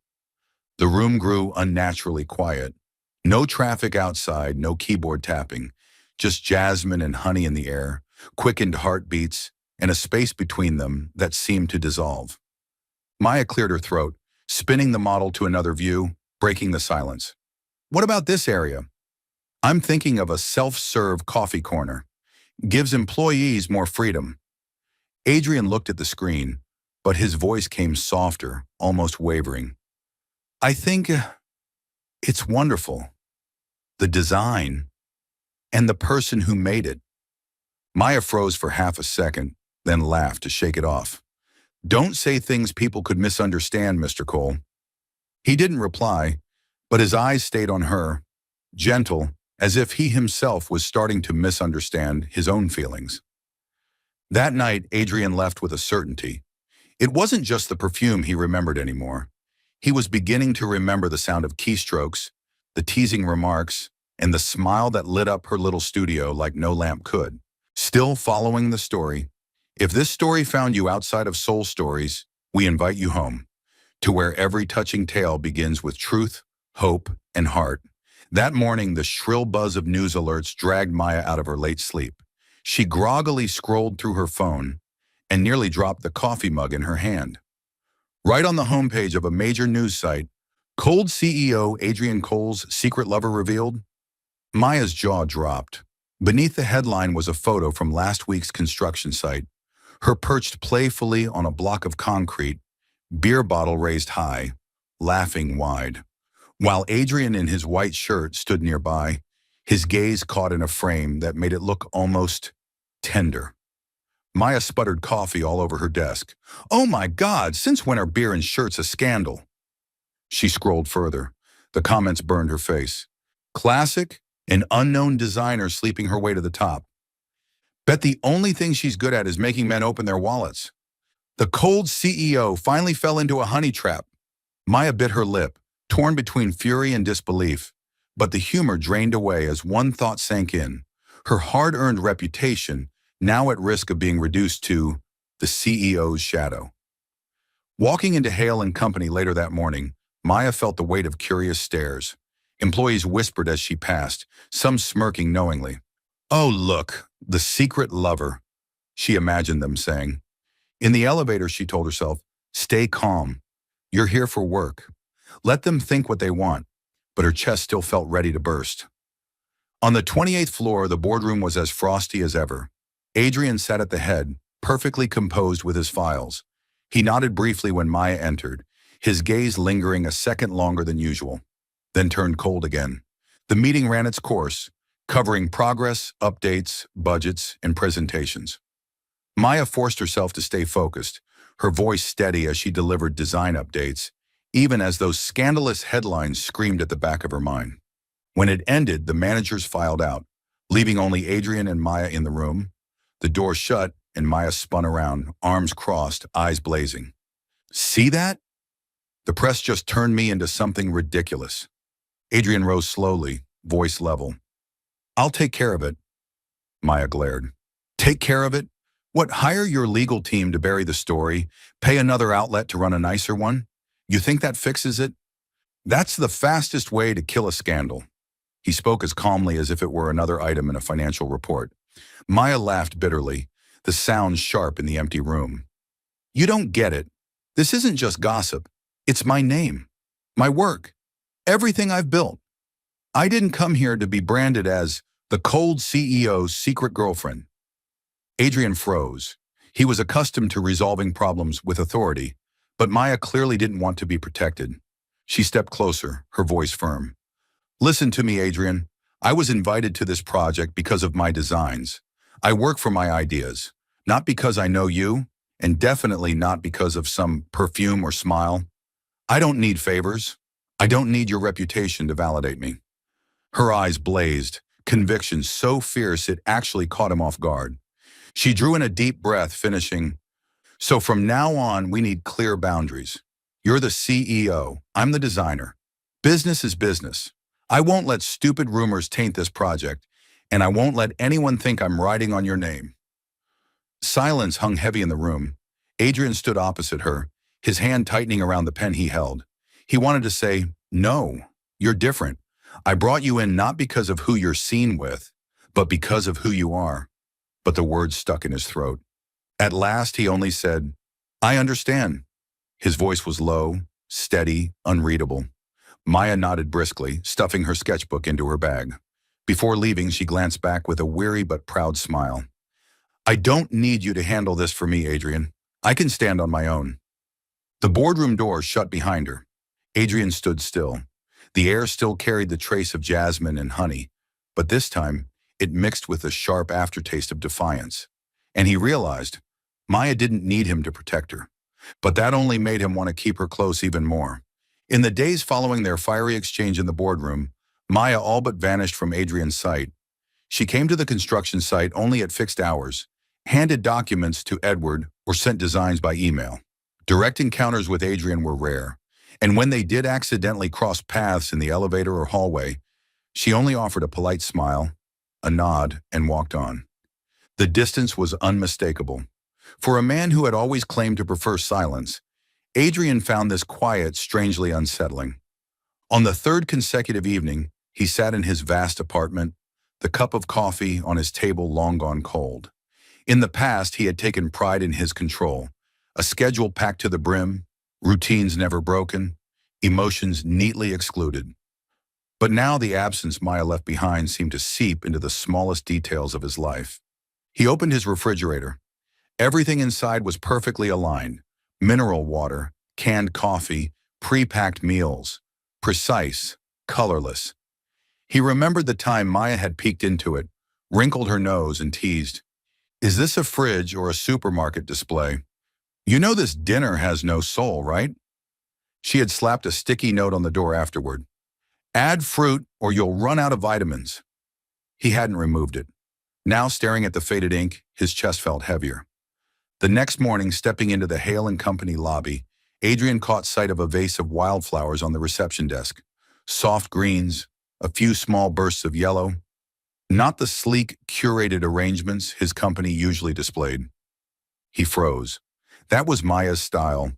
The room grew unnaturally quiet. No traffic outside, no keyboard tapping, just jasmine and honey in the air, quickened heartbeats, and a space between them that seemed to dissolve. Maya cleared her throat, spinning the model to another view, breaking the silence. What about this area? I'm thinking of a self-serve coffee corner. Gives employees more freedom. Adrian looked at the screen, but his voice came softer, almost wavering. I think it's wonderful. The design and the person who made it. Maya froze for half a second, then laughed to shake it off. Don't say things people could misunderstand, Mr. Cole. He didn't reply, but his eyes stayed on her, gentle, as if he himself was starting to misunderstand his own feelings. That night, Adrian left with a certainty. It wasn't just the perfume he remembered anymore. He was beginning to remember the sound of keystrokes, the teasing remarks, and the smile that lit up her little studio like no lamp could. Still following the story. If this story found you outside of Soul Stories, we invite you home, to where every touching tale begins with truth, hope, and heart. That morning, the shrill buzz of news alerts dragged Maya out of her late sleep. She groggily scrolled through her phone and nearly dropped the coffee mug in her hand. Right on the homepage of a major news site, Cold CEO Adrian Cole's secret lover revealed. Maya's jaw dropped. Beneath the headline was a photo from last week's construction site, her perched playfully on a block of concrete, beer bottle raised high, laughing wide. While Adrian in his white shirt stood nearby, his gaze caught in a frame that made it look almost tender. Maya sputtered coffee all over her desk. Oh my God, since when are beer and shirts a scandal? She scrolled further. The comments burned her face. Classic, an unknown designer sleeping her way to the top. Bet the only thing she's good at is making men open their wallets. The cold CEO finally fell into a honey trap. Maya bit her lip, torn between fury and disbelief. But the humor drained away as one thought sank in. Her hard-earned reputation, now at risk of being reduced to the CEO's shadow. Walking into Hale and Company later that morning, Maya felt the weight of curious stares. Employees whispered as she passed, some smirking knowingly. Oh, look, the secret lover, she imagined them saying. In the elevator, she told herself, stay calm. You're here for work. Let them think what they want, but her chest still felt ready to burst. On the 28th floor, the boardroom was as frosty as ever. Adrian sat at the head, perfectly composed with his files. He nodded briefly when Maya entered, his gaze lingering a second longer than usual, then turned cold again. The meeting ran its course, covering progress, updates, budgets, and presentations. Maya forced herself to stay focused, her voice steady as she delivered design updates, even as those scandalous headlines screamed at the back of her mind. When it ended, the managers filed out, leaving only Adrian and Maya in the room. The door shut, and Maya spun around, arms crossed, eyes blazing. "See that? The press just turned me into something ridiculous." Adrian rose slowly, voice level. "I'll take care of it," Maya glared. "Take care of it? What, hire your legal team to bury the story, pay another outlet to run a nicer one? You think that fixes it? That's the fastest way to kill a scandal." He spoke as calmly as if it were another item in a financial report. Maya laughed bitterly, the sound sharp in the empty room. "You don't get it. This isn't just gossip. It's my name, my work, everything I've built. I didn't come here to be branded as the cold CEO's secret girlfriend." Adrian froze. He was accustomed to resolving problems with authority, but Maya clearly didn't want to be protected. She stepped closer, her voice firm. "Listen to me, Adrian. I was invited to this project because of my designs. I work for my ideas, not because I know you, and definitely not because of some perfume or smile. I don't need favors. I don't need your reputation to validate me." Her eyes blazed, conviction so fierce it actually caught him off guard. She drew in a deep breath, finishing, "So from now on, we need clear boundaries. You're the CEO. I'm the designer. Business is business. I won't let stupid rumors taint this project, and I won't let anyone think I'm riding on your name." Silence hung heavy in the room. Adrian stood opposite her, his hand tightening around the pen he held. He wanted to say, "No, you're different. I brought you in not because of who you're seen with, but because of who you are." But the words stuck in his throat. At last, he only said, "I understand." His voice was low, steady, unreadable. Maya nodded briskly, stuffing her sketchbook into her bag. Before leaving, she glanced back with a weary but proud smile. "I don't need you to handle this for me, Adrian. I can stand on my own." The boardroom door shut behind her. Adrian stood still. The air still carried the trace of jasmine and honey, but this time, it mixed with a sharp aftertaste of defiance. And he realized Maya didn't need him to protect her, but that only made him want to keep her close even more. In the days following their fiery exchange in the boardroom, Maya all but vanished from Adrian's sight. She came to the construction site only at fixed hours, handed documents to Edward, or sent designs by email. Direct encounters with Adrian were rare, and when they did accidentally cross paths in the elevator or hallway, she only offered a polite smile, a nod, and walked on. The distance was unmistakable. For a man who had always claimed to prefer silence, Adrian found this quiet strangely unsettling. On the third consecutive evening, he sat in his vast apartment, the cup of coffee on his table long gone cold. In the past, he had taken pride in his control, a schedule packed to the brim, routines never broken, emotions neatly excluded. But now the absence Maya left behind seemed to seep into the smallest details of his life. He opened his refrigerator. Everything inside was perfectly aligned. Mineral water, canned coffee, pre-packed meals. Precise, colorless. He remembered the time Maya had peeked into it, wrinkled her nose and teased, "Is this a fridge or a supermarket display? You know this dinner has no soul, right?" She had slapped a sticky note on the door afterward. "Add fruit or you'll run out of vitamins." He hadn't removed it. Now, staring at the faded ink, his chest felt heavier. The next morning, stepping into the Hale and Company lobby, Adrian caught sight of a vase of wildflowers on the reception desk. Soft greens, a few small bursts of yellow. Not the sleek, curated arrangements his company usually displayed. He froze. That was Maya's style.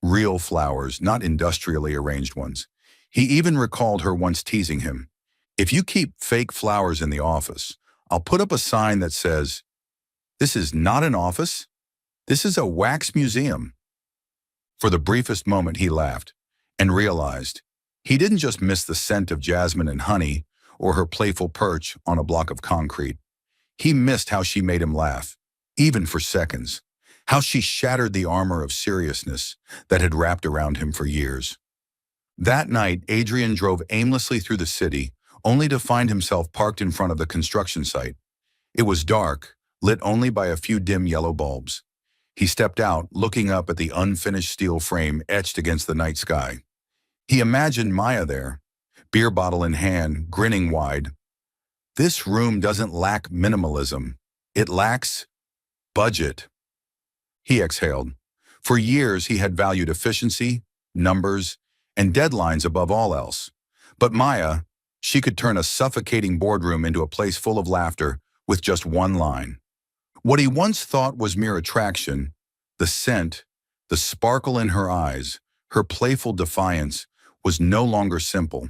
Real flowers, not industrially arranged ones. He even recalled her once teasing him, "If you keep fake flowers in the office, I'll put up a sign that says, 'This is not an office. This is a wax museum.'" For the briefest moment he laughed and realized he didn't just miss the scent of jasmine and honey or her playful perch on a block of concrete. He missed how she made him laugh, even for seconds, how she shattered the armor of seriousness that had wrapped around him for years. That night, Adrian drove aimlessly through the city, only to find himself parked in front of the construction site. It was dark, lit only by a few dim yellow bulbs. He stepped out, looking up at the unfinished steel frame etched against the night sky. He imagined Maya there, beer bottle in hand, grinning wide. This room doesn't lack minimalism. It lacks budget. He exhaled. For years, he had valued efficiency, numbers, and deadlines above all else. But Maya, she could turn a suffocating boardroom into a place full of laughter with just one line. What he once thought was mere attraction, the scent, the sparkle in her eyes, her playful defiance, was no longer simple.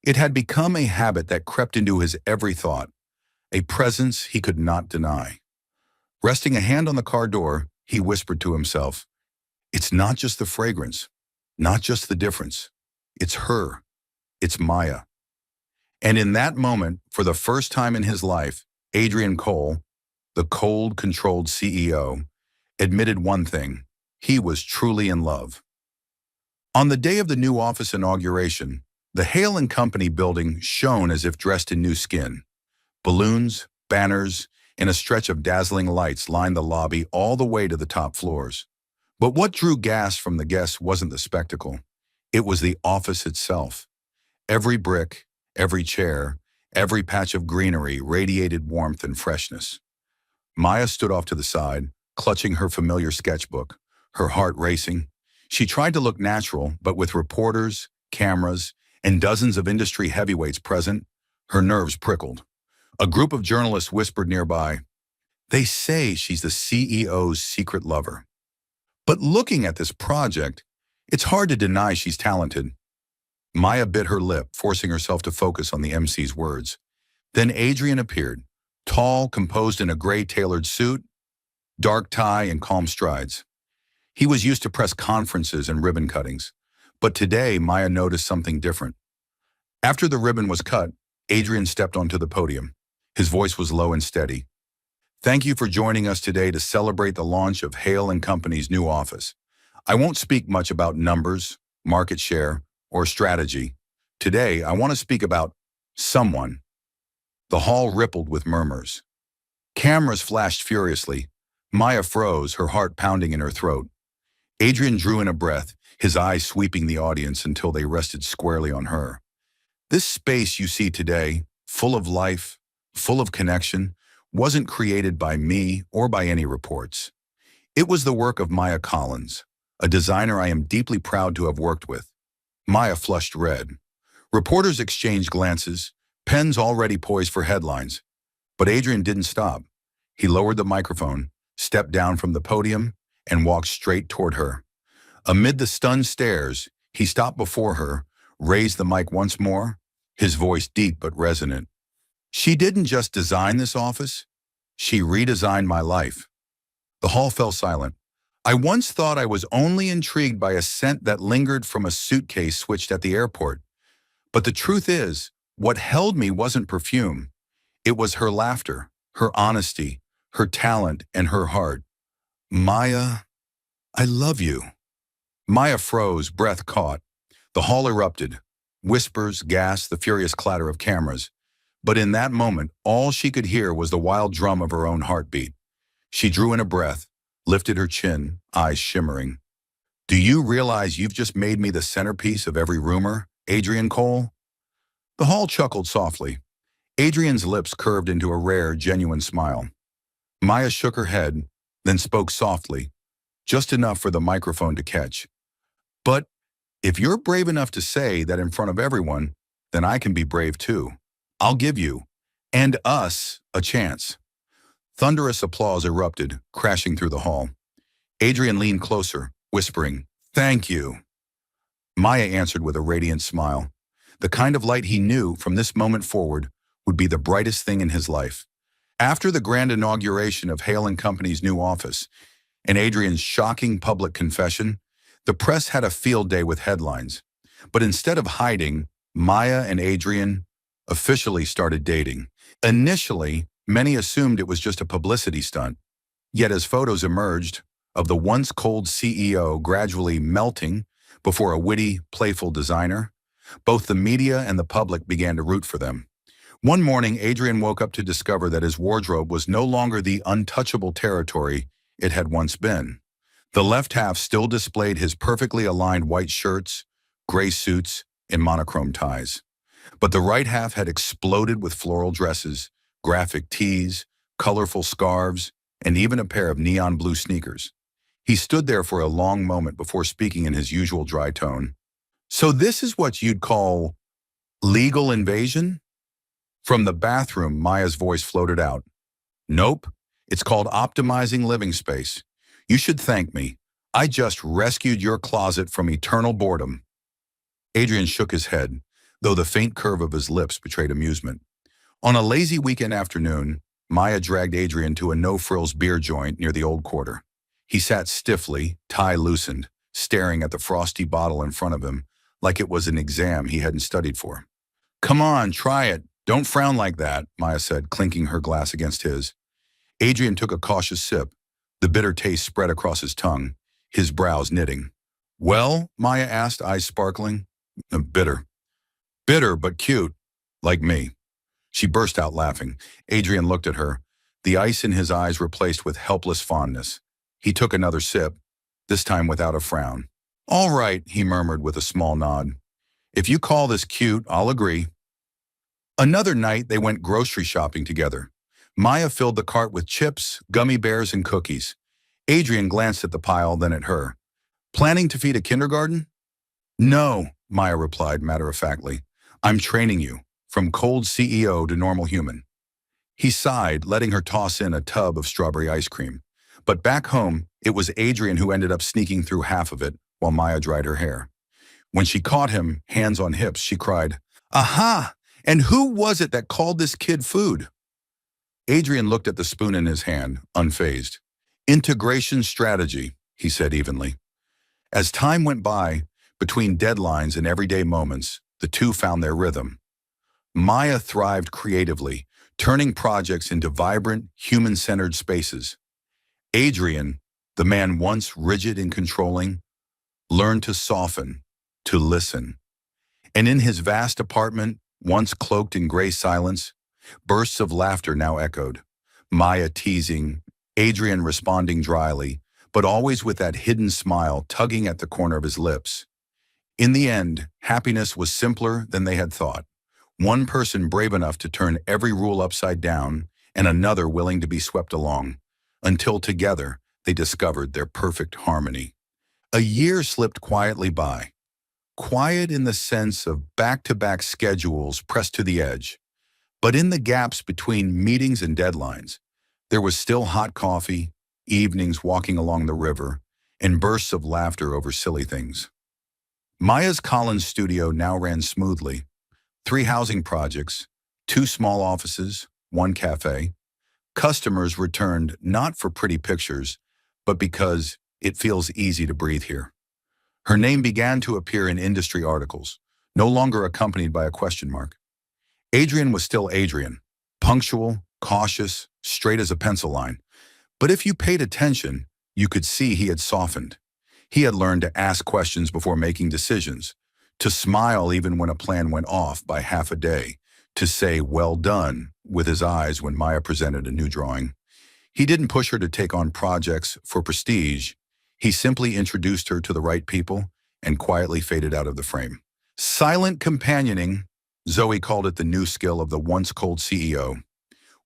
It had become a habit that crept into his every thought, a presence he could not deny. Resting a hand on the car door, he whispered to himself, "It's not just the fragrance, not just the difference. It's her. It's Maya." And in that moment, for the first time in his life, Adrian Cole, the cold, controlled CEO, admitted one thing: he was truly in love. On the day of the new office inauguration, the Hale and Company building shone as if dressed in new skin. Balloons, banners, and a stretch of dazzling lights lined the lobby all the way to the top floors. But what drew gas from the guests wasn't the spectacle. It was the office itself. Every brick, every chair, every patch of greenery radiated warmth and freshness. Maya stood off to the side, clutching her familiar sketchbook, her heart racing. She tried to look natural, but with reporters, cameras, and dozens of industry heavyweights present, her nerves prickled. A group of journalists whispered nearby, "They say she's the CEO's secret lover." But looking at this project, it's hard to deny she's talented. Maya bit her lip, forcing herself to focus on the MC's words. Then Adrian appeared, tall, composed in a gray tailored suit, dark tie, and calm strides. He was used to press conferences and ribbon cuttings, but today Maya noticed something different. After the ribbon was cut, Adrian stepped onto the podium. His voice was low and steady. "Thank you for joining us today to celebrate the launch of Hale and Company's new office. I won't speak much about numbers, market share, or strategy. Today, I want to speak about someone." The hall rippled with murmurs. Cameras flashed furiously. Maya froze, her heart pounding in her throat. Adrian drew in a breath, his eyes sweeping the audience until they rested squarely on her. "This space you see today, full of life, full of connection, wasn't created by me or by any reports. It was the work of Maya Collins, a designer I am deeply proud to have worked with." Maya flushed red. Reporters exchanged glances, pens already poised for headlines. But Adrian didn't stop. He lowered the microphone, stepped down from the podium, and walked straight toward her. Amid the stunned stares, he stopped before her, raised the mic once more, his voice deep but resonant. "She didn't just design this office, she redesigned my life." The hall fell silent. "I once thought I was only intrigued by a scent that lingered from a suitcase switched at the airport. But the truth is, what held me wasn't perfume. It was her laughter, her honesty, her talent, and her heart. Maya, I love you." Maya froze, breath caught. The hall erupted. Whispers, gas, the furious clatter of cameras. But in that moment, all she could hear was the wild drum of her own heartbeat. She drew in a breath, lifted her chin, eyes shimmering. "Do you realize you've just made me the centerpiece of every rumor, Adrian Cole?" The hall chuckled softly. Adrian's lips curved into a rare, genuine smile. Maya shook her head, then spoke softly, just enough for the microphone to catch. "But if you're brave enough to say that in front of everyone, then I can be brave too. I'll give you, and us, a chance." Thunderous applause erupted, crashing through the hall. Adrian leaned closer, whispering, "Thank you." Maya answered with a radiant smile, the kind of light he knew from this moment forward would be the brightest thing in his life. After the grand inauguration of Hale and Company's new office and Adrian's shocking public confession, the press had a field day with headlines. But instead of hiding, Maya and Adrian officially started dating. Initially, many assumed it was just a publicity stunt. Yet as photos emerged of the once cold CEO gradually melting before a witty, playful designer, both the media and the public began to root for them. One morning, Adrian woke up to discover that his wardrobe was no longer the untouchable territory it had once been. The left half still displayed his perfectly aligned white shirts, gray suits, and monochrome ties. But the right half had exploded with floral dresses, graphic tees, colorful scarves, and even a pair of neon blue sneakers. He stood there for a long moment before speaking in his usual dry tone. So this is what you'd call legal invasion? From the bathroom, Maya's voice floated out. Nope, it's called optimizing living space. You should thank me. I just rescued your closet from eternal boredom. Adrian shook his head, though the faint curve of his lips betrayed amusement. On a lazy weekend afternoon, Maya dragged Adrian to a no-frills beer joint near the old quarter. He sat stiffly, tie loosened, staring at the frosty bottle in front of him like it was an exam he hadn't studied for. Come on, try it. Don't frown like that, Maya said, clinking her glass against his. Adrian took a cautious sip. The bitter taste spread across his tongue, his brows knitting. Well, Maya asked, eyes sparkling. Bitter. Bitter, but cute, like me. She burst out laughing. Adrian looked at her, the ice in his eyes replaced with helpless fondness. He took another sip, this time without a frown. All right, he murmured with a small nod. If you call this cute, I'll agree. Another night, they went grocery shopping together. Maya filled the cart with chips, gummy bears, and cookies. Adrian glanced at the pile, then at her. Planning to feed a kindergarten? No, Maya replied matter-of-factly. I'm training you, from cold CEO to normal human. He sighed, letting her toss in a tub of strawberry ice cream. But back home, it was Adrian who ended up sneaking through half of it while Maya dried her hair. When she caught him, hands on hips, she cried, Aha! And who was it that called this kid food? Adrian looked at the spoon in his hand, unfazed. Integration strategy, he said evenly. As time went by, between deadlines and everyday moments, the two found their rhythm. Maya thrived creatively, turning projects into vibrant, human-centered spaces. Adrian, the man once rigid and controlling, learned to soften, to listen. And in his vast apartment, once cloaked in gray silence, bursts of laughter now echoed. Maya teasing, Adrian responding dryly, but always with that hidden smile tugging at the corner of his lips. In the end, happiness was simpler than they had thought. One person brave enough to turn every rule upside down, and another willing to be swept along, until together they discovered their perfect harmony. A year slipped quietly by. Quiet in the sense of back-to-back schedules pressed to the edge. But in the gaps between meetings and deadlines, there was still hot coffee, evenings walking along the river, and bursts of laughter over silly things. Maya's Collins studio now ran smoothly. 3 housing projects, 2 small offices, 1 cafe. Customers returned not for pretty pictures, but because it feels easy to breathe here. Her name began to appear in industry articles, no longer accompanied by a question mark. Adrian was still Adrian, punctual, cautious, straight as a pencil line. But if you paid attention, you could see he had softened. He had learned to ask questions before making decisions, to smile even when a plan went off by half a day, to say well done with his eyes when Maya presented a new drawing. He didn't push her to take on projects for prestige. He simply introduced her to the right people and quietly faded out of the frame. Silent companioning, Zoe called it the new skill of the once cold CEO.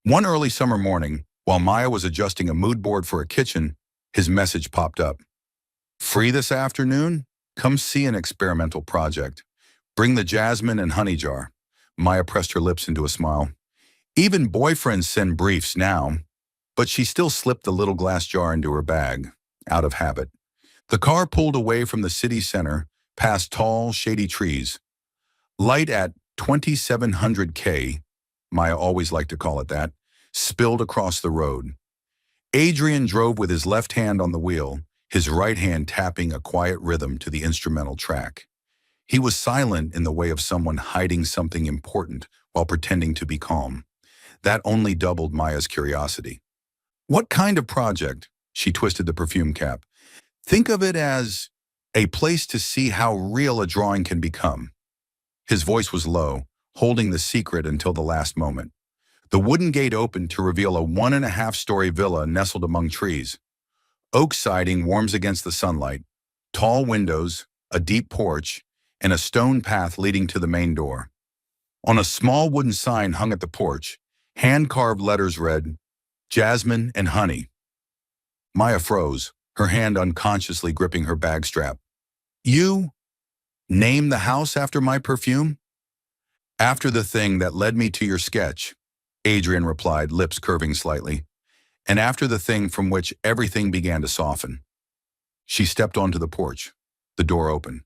One early summer morning, while Maya was adjusting a mood board for a kitchen, his message popped up. Free this afternoon? Come see an experimental project. Bring the jasmine and honey jar. Maya pressed her lips into a smile. Even boyfriends send briefs now. But she still slipped the little glass jar into her bag, out of habit. The car pulled away from the city center, past tall, shady trees. Light at 2700 K, Maya always liked to call it that, spilled across the road. Adrian drove with his left hand on the wheel, his right hand tapping a quiet rhythm to the instrumental track. He was silent in the way of someone hiding something important while pretending to be calm. That only doubled Maya's curiosity. What kind of project? She twisted the perfume cap. Think of it as a place to see how real a drawing can become. His voice was low, holding the secret until the last moment. The wooden gate opened to reveal a 1.5-story villa nestled among trees. Oak siding warms against the sunlight, tall windows, a deep porch, and a stone path leading to the main door. On a small wooden sign hung at the porch, hand-carved letters read, Jasmine and Honey. Maya froze, her hand unconsciously gripping her bag strap. You name the house after my perfume? After the thing that led me to your sketch, Adrian replied, lips curving slightly, and after the thing from which everything began to soften. She stepped onto the porch. The door opened,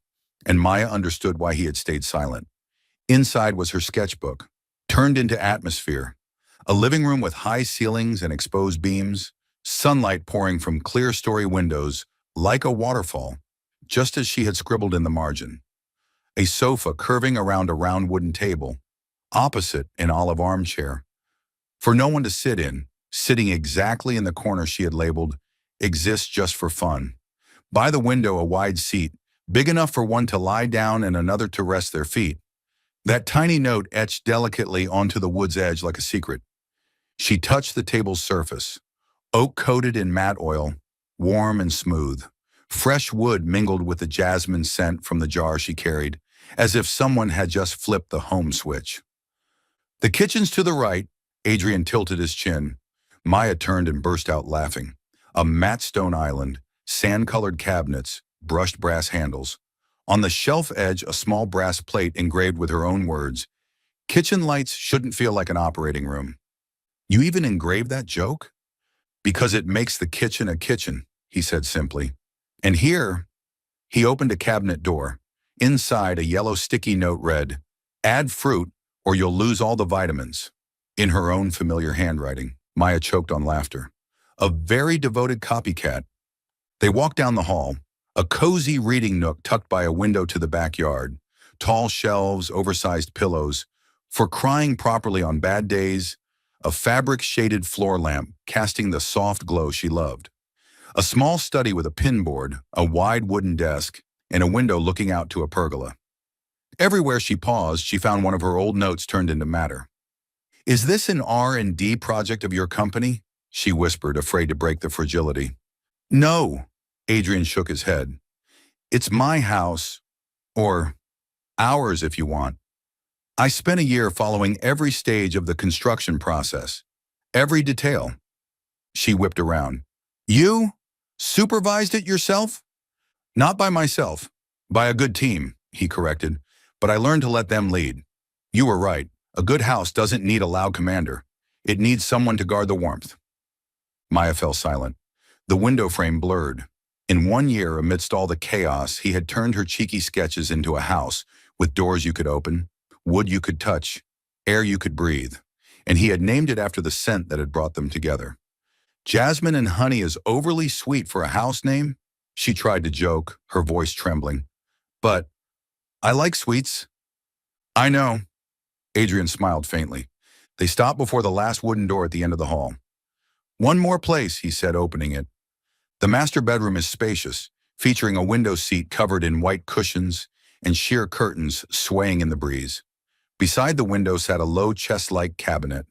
and Maya understood why he had stayed silent. Inside was her sketchbook, turned into atmosphere, a living room with high ceilings and exposed beams, sunlight pouring from clear-story windows like a waterfall, just as she had scribbled in the margin. A sofa curving around a round wooden table, opposite an olive armchair, for no one to sit in, sitting exactly in the corner she had labeled, exists just for fun. By the window, a wide seat, big enough for one to lie down and another to rest their feet. That tiny note etched delicately onto the wood's edge like a secret. She touched the table's surface, oak-coated in matte oil, warm and smooth. Fresh wood mingled with the jasmine scent from the jar she carried, as if someone had just flipped the home switch. The kitchen's to the right. Adrian tilted his chin. Maya turned and burst out laughing. A matte stone island, sand-colored cabinets, brushed brass handles. On the shelf edge, a small brass plate engraved with her own words, "Kitchen lights shouldn't feel like an operating room." You even engraved that joke? Because it makes the kitchen a kitchen, he said simply. And here, he opened a cabinet door. Inside, a yellow sticky note read, "Add fruit or you'll lose all the vitamins." In her own familiar handwriting, Maya choked on laughter. A very devoted copycat. They walked down the hall, a cozy reading nook tucked by a window to the backyard, tall shelves, oversized pillows, for crying properly on bad days, a fabric-shaded floor lamp casting the soft glow she loved. A small study with a pinboard, a wide wooden desk, and a window looking out to a pergola. Everywhere she paused, she found one of her old notes turned into matter. "Is this an R&D project of your company?" she whispered, afraid to break the fragility. "No," Adrian shook his head. "It's my house, or ours if you want. I spent a year following every stage of the construction process, every detail." She whipped around. "You supervised it yourself?" "Not by myself, by a good team," he corrected, "but I learned to let them lead. You were right. A good house doesn't need a loud commander. It needs someone to guard the warmth." Maya fell silent. The window frame blurred. In 1 year, amidst all the chaos, he had turned her cheeky sketches into a house with doors you could open, wood you could touch, air you could breathe, and he had named it after the scent that had brought them together. "Jasmine and Honey is overly sweet for a house name," she tried to joke, her voice trembling. "But I like sweets." "I know." Adrian smiled faintly. They stopped before the last wooden door at the end of the hall. "One more place," he said, opening it. The master bedroom is spacious, featuring a window seat covered in white cushions and sheer curtains swaying in the breeze. Beside the window sat a low chest-like cabinet.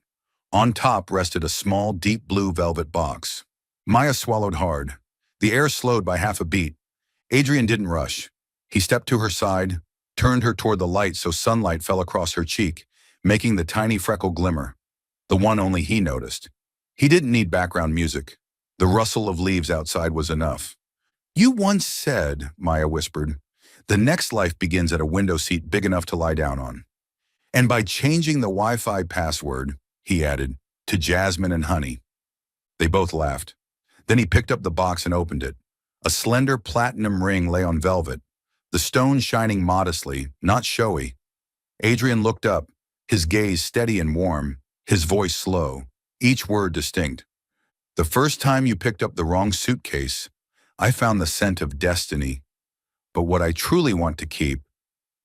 On top rested a small, deep blue velvet box. Maya swallowed hard. The air slowed by half a beat. Adrian didn't rush. He stepped to her side, turned her toward the light so sunlight fell across her cheek, making the tiny freckle glimmer, the one only he noticed. He didn't need background music. The rustle of leaves outside was enough. "You once said," Maya whispered, "the next life begins at a window seat big enough to lie down on." "And by changing the Wi-Fi password," he added, "to Jasmine and Honey." They both laughed. Then he picked up the box and opened it. A slender platinum ring lay on velvet, the stone shining modestly, not showy. Adrian looked up, his gaze steady and warm, his voice slow, each word distinct. "The first time you picked up the wrong suitcase, I found the scent of destiny. But what I truly want to keep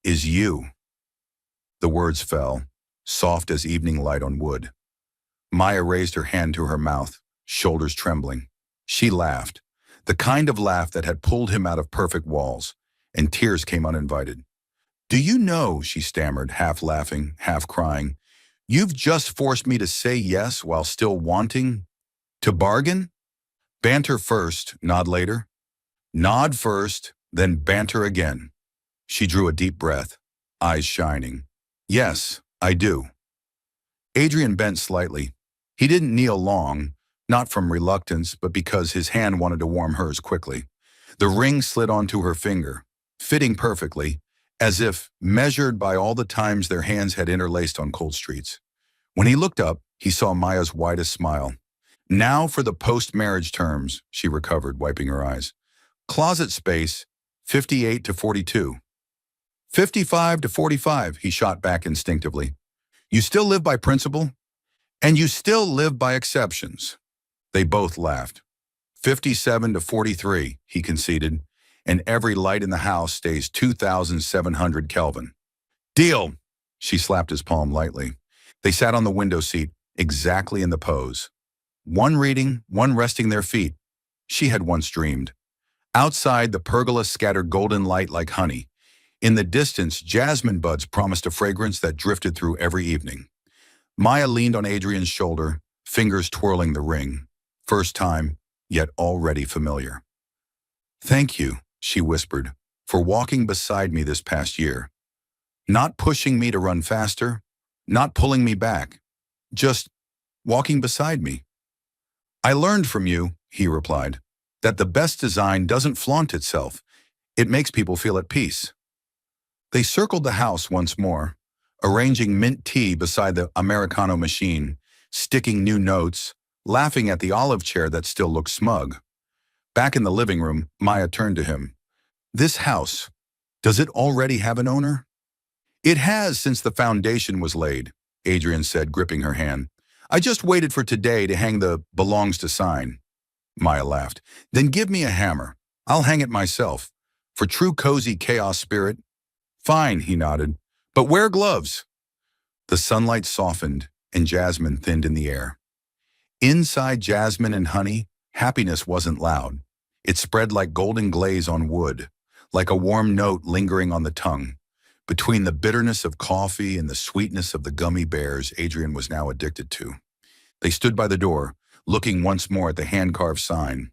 is you." The words fell, soft as evening light on wood. Maya raised her hand to her mouth, shoulders trembling. She laughed, the kind of laugh that had pulled him out of perfect walls, and tears came uninvited. "Do you know," she stammered, half laughing, half crying, "you've just forced me to say yes while still wanting to bargain?" Banter first, nod later. Nod first, then banter again. She drew a deep breath, eyes shining. Yes, I do. Adrian bent slightly. He didn't kneel long, not from reluctance, but because his hand wanted to warm hers quickly. The ring slid onto her finger, fitting perfectly, as if measured by all the times their hands had interlaced on cold streets. When he looked up, he saw Maya's widest smile. Now for the post-marriage terms, she recovered, wiping her eyes. Closet space, 58 to 42. 55 to 45, he shot back instinctively. You still live by principle? And you still live by exceptions. They both laughed. 57 to 43, he conceded, and every light in the house stays 2,700 Kelvin. Deal! She slapped his palm lightly. They sat on the window seat, exactly in the pose. One reading, one resting their feet. She had once dreamed. Outside, the pergola scattered golden light like honey. In the distance, jasmine buds promised a fragrance that drifted through every evening. Maya leaned on Adrian's shoulder, fingers twirling the ring. First time, yet already familiar. Thank you, she whispered, for walking beside me this past year. Not pushing me to run faster, not pulling me back, just walking beside me. I learned from you, he replied, that the best design doesn't flaunt itself. It makes people feel at peace. They circled the house once more, arranging mint tea beside the Americano machine, sticking new notes, laughing at the olive chair that still looked smug. Back in the living room, Maya turned to him. This house, does it already have an owner? It has since the foundation was laid, Adrian said, gripping her hand. I just waited for today to hang the belongs to sign. Maya laughed. Then give me a hammer. I'll hang it myself. For true cozy chaos spirit. Fine, he nodded. But wear gloves. The sunlight softened and jasmine thinned in the air. Inside jasmine and honey, happiness wasn't loud. It spread like golden glaze on wood, like a warm note lingering on the tongue. Between the bitterness of coffee and the sweetness of the gummy bears Adrian was now addicted to. They stood by the door, looking once more at the hand-carved sign.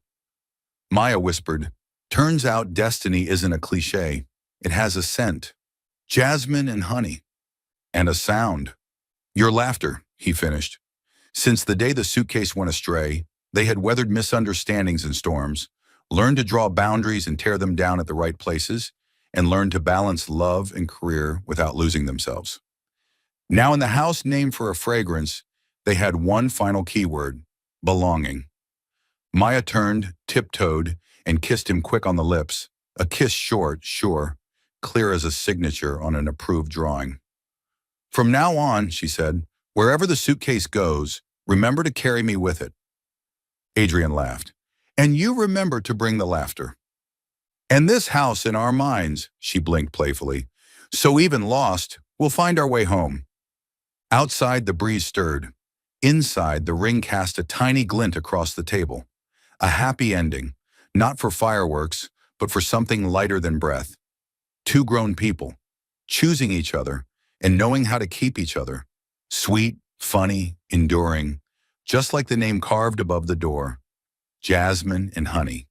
Maya whispered, turns out destiny isn't a cliché. It has a scent. Jasmine and honey. And a sound. Your laughter, he finished. Since the day the suitcase went astray, they had weathered misunderstandings and storms, learned to draw boundaries and tear them down at the right places, and learned to balance love and career without losing themselves. Now in the house named for a fragrance, they had one final keyword, belonging. Maya turned, tiptoed, and kissed him quick on the lips, a kiss short, sure, clear as a signature on an approved drawing. From now on, she said, wherever the suitcase goes, remember to carry me with it. Adrian laughed. And you remember to bring the laughter. And this house in our minds, she blinked playfully. So even lost, we'll find our way home. Outside, the breeze stirred. Inside, the ring cast a tiny glint across the table. A happy ending, not for fireworks, but for something lighter than breath. Two grown people, choosing each other and knowing how to keep each other. Sweet, funny, enduring, just like the name carved above the door, Jasmine and Honey.